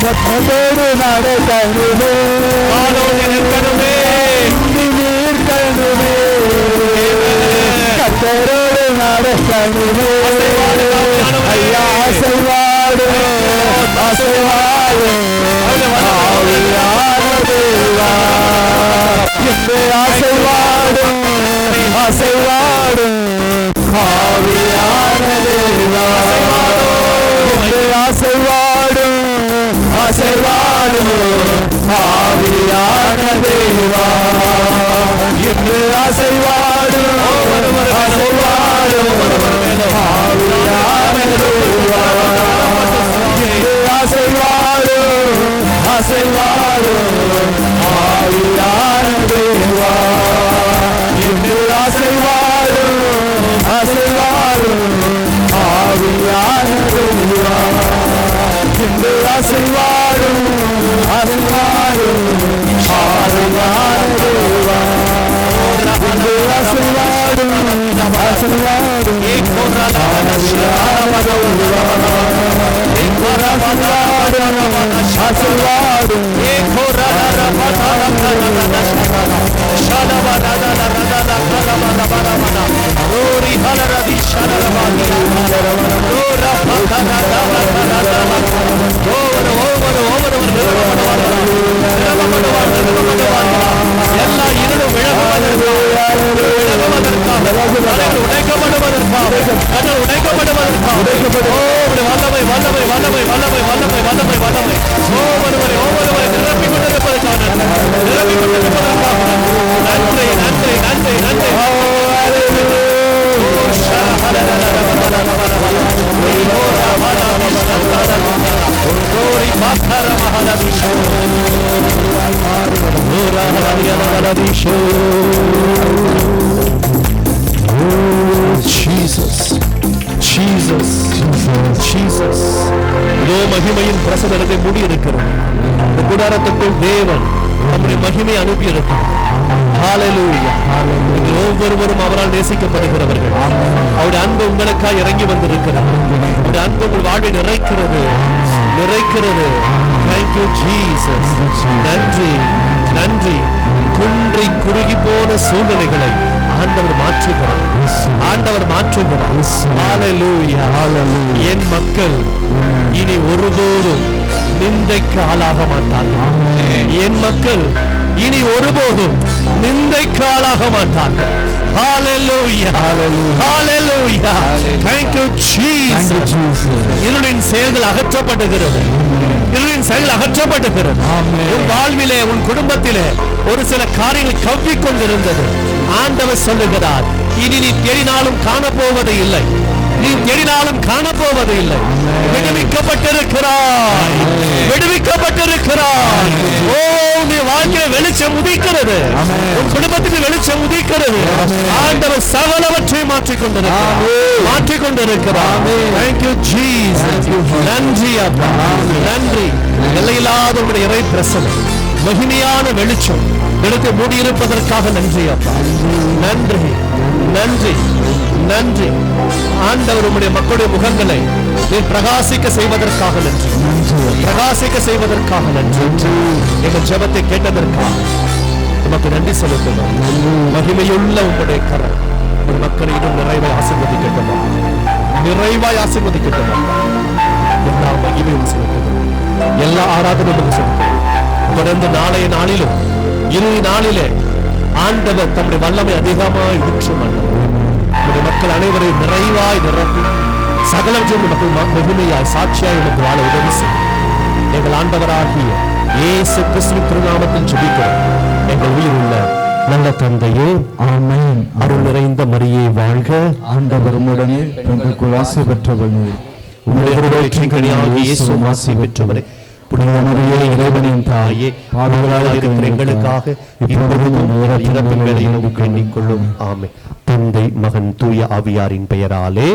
S1: கத்தோடு நடக்கணுமே, கத்தோடு நடக்கணுமே. ஐயா, அசைவாடும் ஆவியான தேவா, இன்று அசைவாடும் ஆவியான தேவா, இன்று அசைவாடும் ஆவியான தேவா, இன்று அசைவாடும் ஆவியான தேவா, இன்று அசைவாடும் ஆவியான தேவா, இன்று அசைவாடும் ஆவியான தேவா, இன்று அசைவாடும் ஆவியான தேவா. ஆசீர்வாதம் எல்லா இருளும் உடைக்கப்படுவதற்காக வல்லமை வல்லமை வல்லமை வல்லமை வல்லமை வல்லமை வல்லமை ஒவ்வொருவரை ஒவ்வொருவரை நிரப்பிக் கொண்டிருப்பதற்காக நன்றி நன்றி நன்றி நன்றி Jesus, Jesus, Jesus. இதோ மகிமையின் பிரசன்னத்தை மூடி இருக்கிறது. இந்த கூடாரத்துக்குள் தேவன் நம்முடைய மகிமை அனுப்பி இருக்கிறார். ஹalleluya. நீங்கள் ஒவ்வொருவரும் அவரால் நேசிக்கப்படுகிறவர்கள். அவருடைய அன்பு உங்களுக்காக இறங்கி வந்திருக்கிறது. அவருடைய அன்பு உங்கள் வாழ்வை நிறைக்கிறது. Thank you Jesus. நன்றி நன்றி. குன்றி குறுகி போன சூழ்நிலைகளை ஆண்டவர் மாற்றுகிறார். ஹalleluya. என் மக்கள் இனி ஒருபோதும் நிந்தைக்கு ஆளாக மாட்டார்கள். என் மக்கள் இனி ஒருபோதும் நிந்தைக்கு ஆளாக மாட்டார்கள். Hallelujah. Hallelujah. Thank you Jesus. இருளின் செயல்கள் அகற்றப்படுகிறது. உன் வாழ்விலே உன் குடும்பத்திலே ஒரு சில காரியங்கள் கவ்விக்கொண்டிருந்தது. ஆண்டவர் சொல்லுகிறார், இனி நீ தேடினாலும் காணப்போவது இல்லை. விடுவிக்கப்பட்டிருக்கிறாய். ஓ, நீ வாழ்க்கையில வெளிச்சம் உதிக்கிறது. உன் குடும்பத்துக்கு வெளிச்சம் உதிக்கிறது. ஆண்டவர் சகலவற்றை மாற்றிக்கொண்டிருக்கிறார். Thank you Jesus. நன்றி அப்பா, நன்றி. எல்லையில்லாத உங்களுடைய இறை பிரசன்னம், மகிமையான வெளிச்சம் எடுத்து மூடியிருப்பதற்காக நன்றி அப்பா. நன்றி. ஆண்டவர் உம்முடைய மக்களுடைய முகங்களை பிரகாசிக்க செய்வதற்காக நன்றி. எங்கள் ஜெபத்தை கேட்டதற்காக உமக்கு நன்றி செலுத்துகிறோம். மகிமையுள்ள உம்முடைய கரம் உங்கள் மக்களை இன்னும் நிறைவாய் ஆசீர்வதிக்கட்டும். எல்லா மகிமையும் செலுத்துகிறோம். எல்லா ஆராதனையும் செலுத்துகிறோம். தொடர்ந்து நாளைய நாளிலும் இறுதி நாளிலே ஆண்டவர் தம்முடைய வல்லமை அதிகமாய் ஊற்றும். நம்முடைய மக்கள் அனைவரையும் நிறைவாய் நிரப்பி சகலவற்றையும் மக்கள் மகிமையாய் சாட்சியாய் உனக்கு வாழ உதவி செய்யும். எங்கள் ஆண்டவராகிய இயேசு கிறிஸ்துவின் திருநாமத்தில் ஜெபிக்கிறோம் எங்கள் உயிர் உள்ள நல்ல தந்தையே, ஆமென். அருள் நிறைந்த மரியே வாழ்க. ஆண்டவர் உம்முடனே பெண்களுக்குள் ஆசி பெற்றவளே, உம்முடைய கனியாகிய இயேசுவும் ஆசி பெற்றவரே. புனித மரியே, இறைவனின் தாயே, பாவிகளாக இருக்கிற எங்களுக்காக இப்பொழுதும் இறப்பின் வேளையிலும் வேண்டிக் கொள்ளும். ஆமென். தந்தை, மகன், தூய ஆவியாரின் பெயராலே.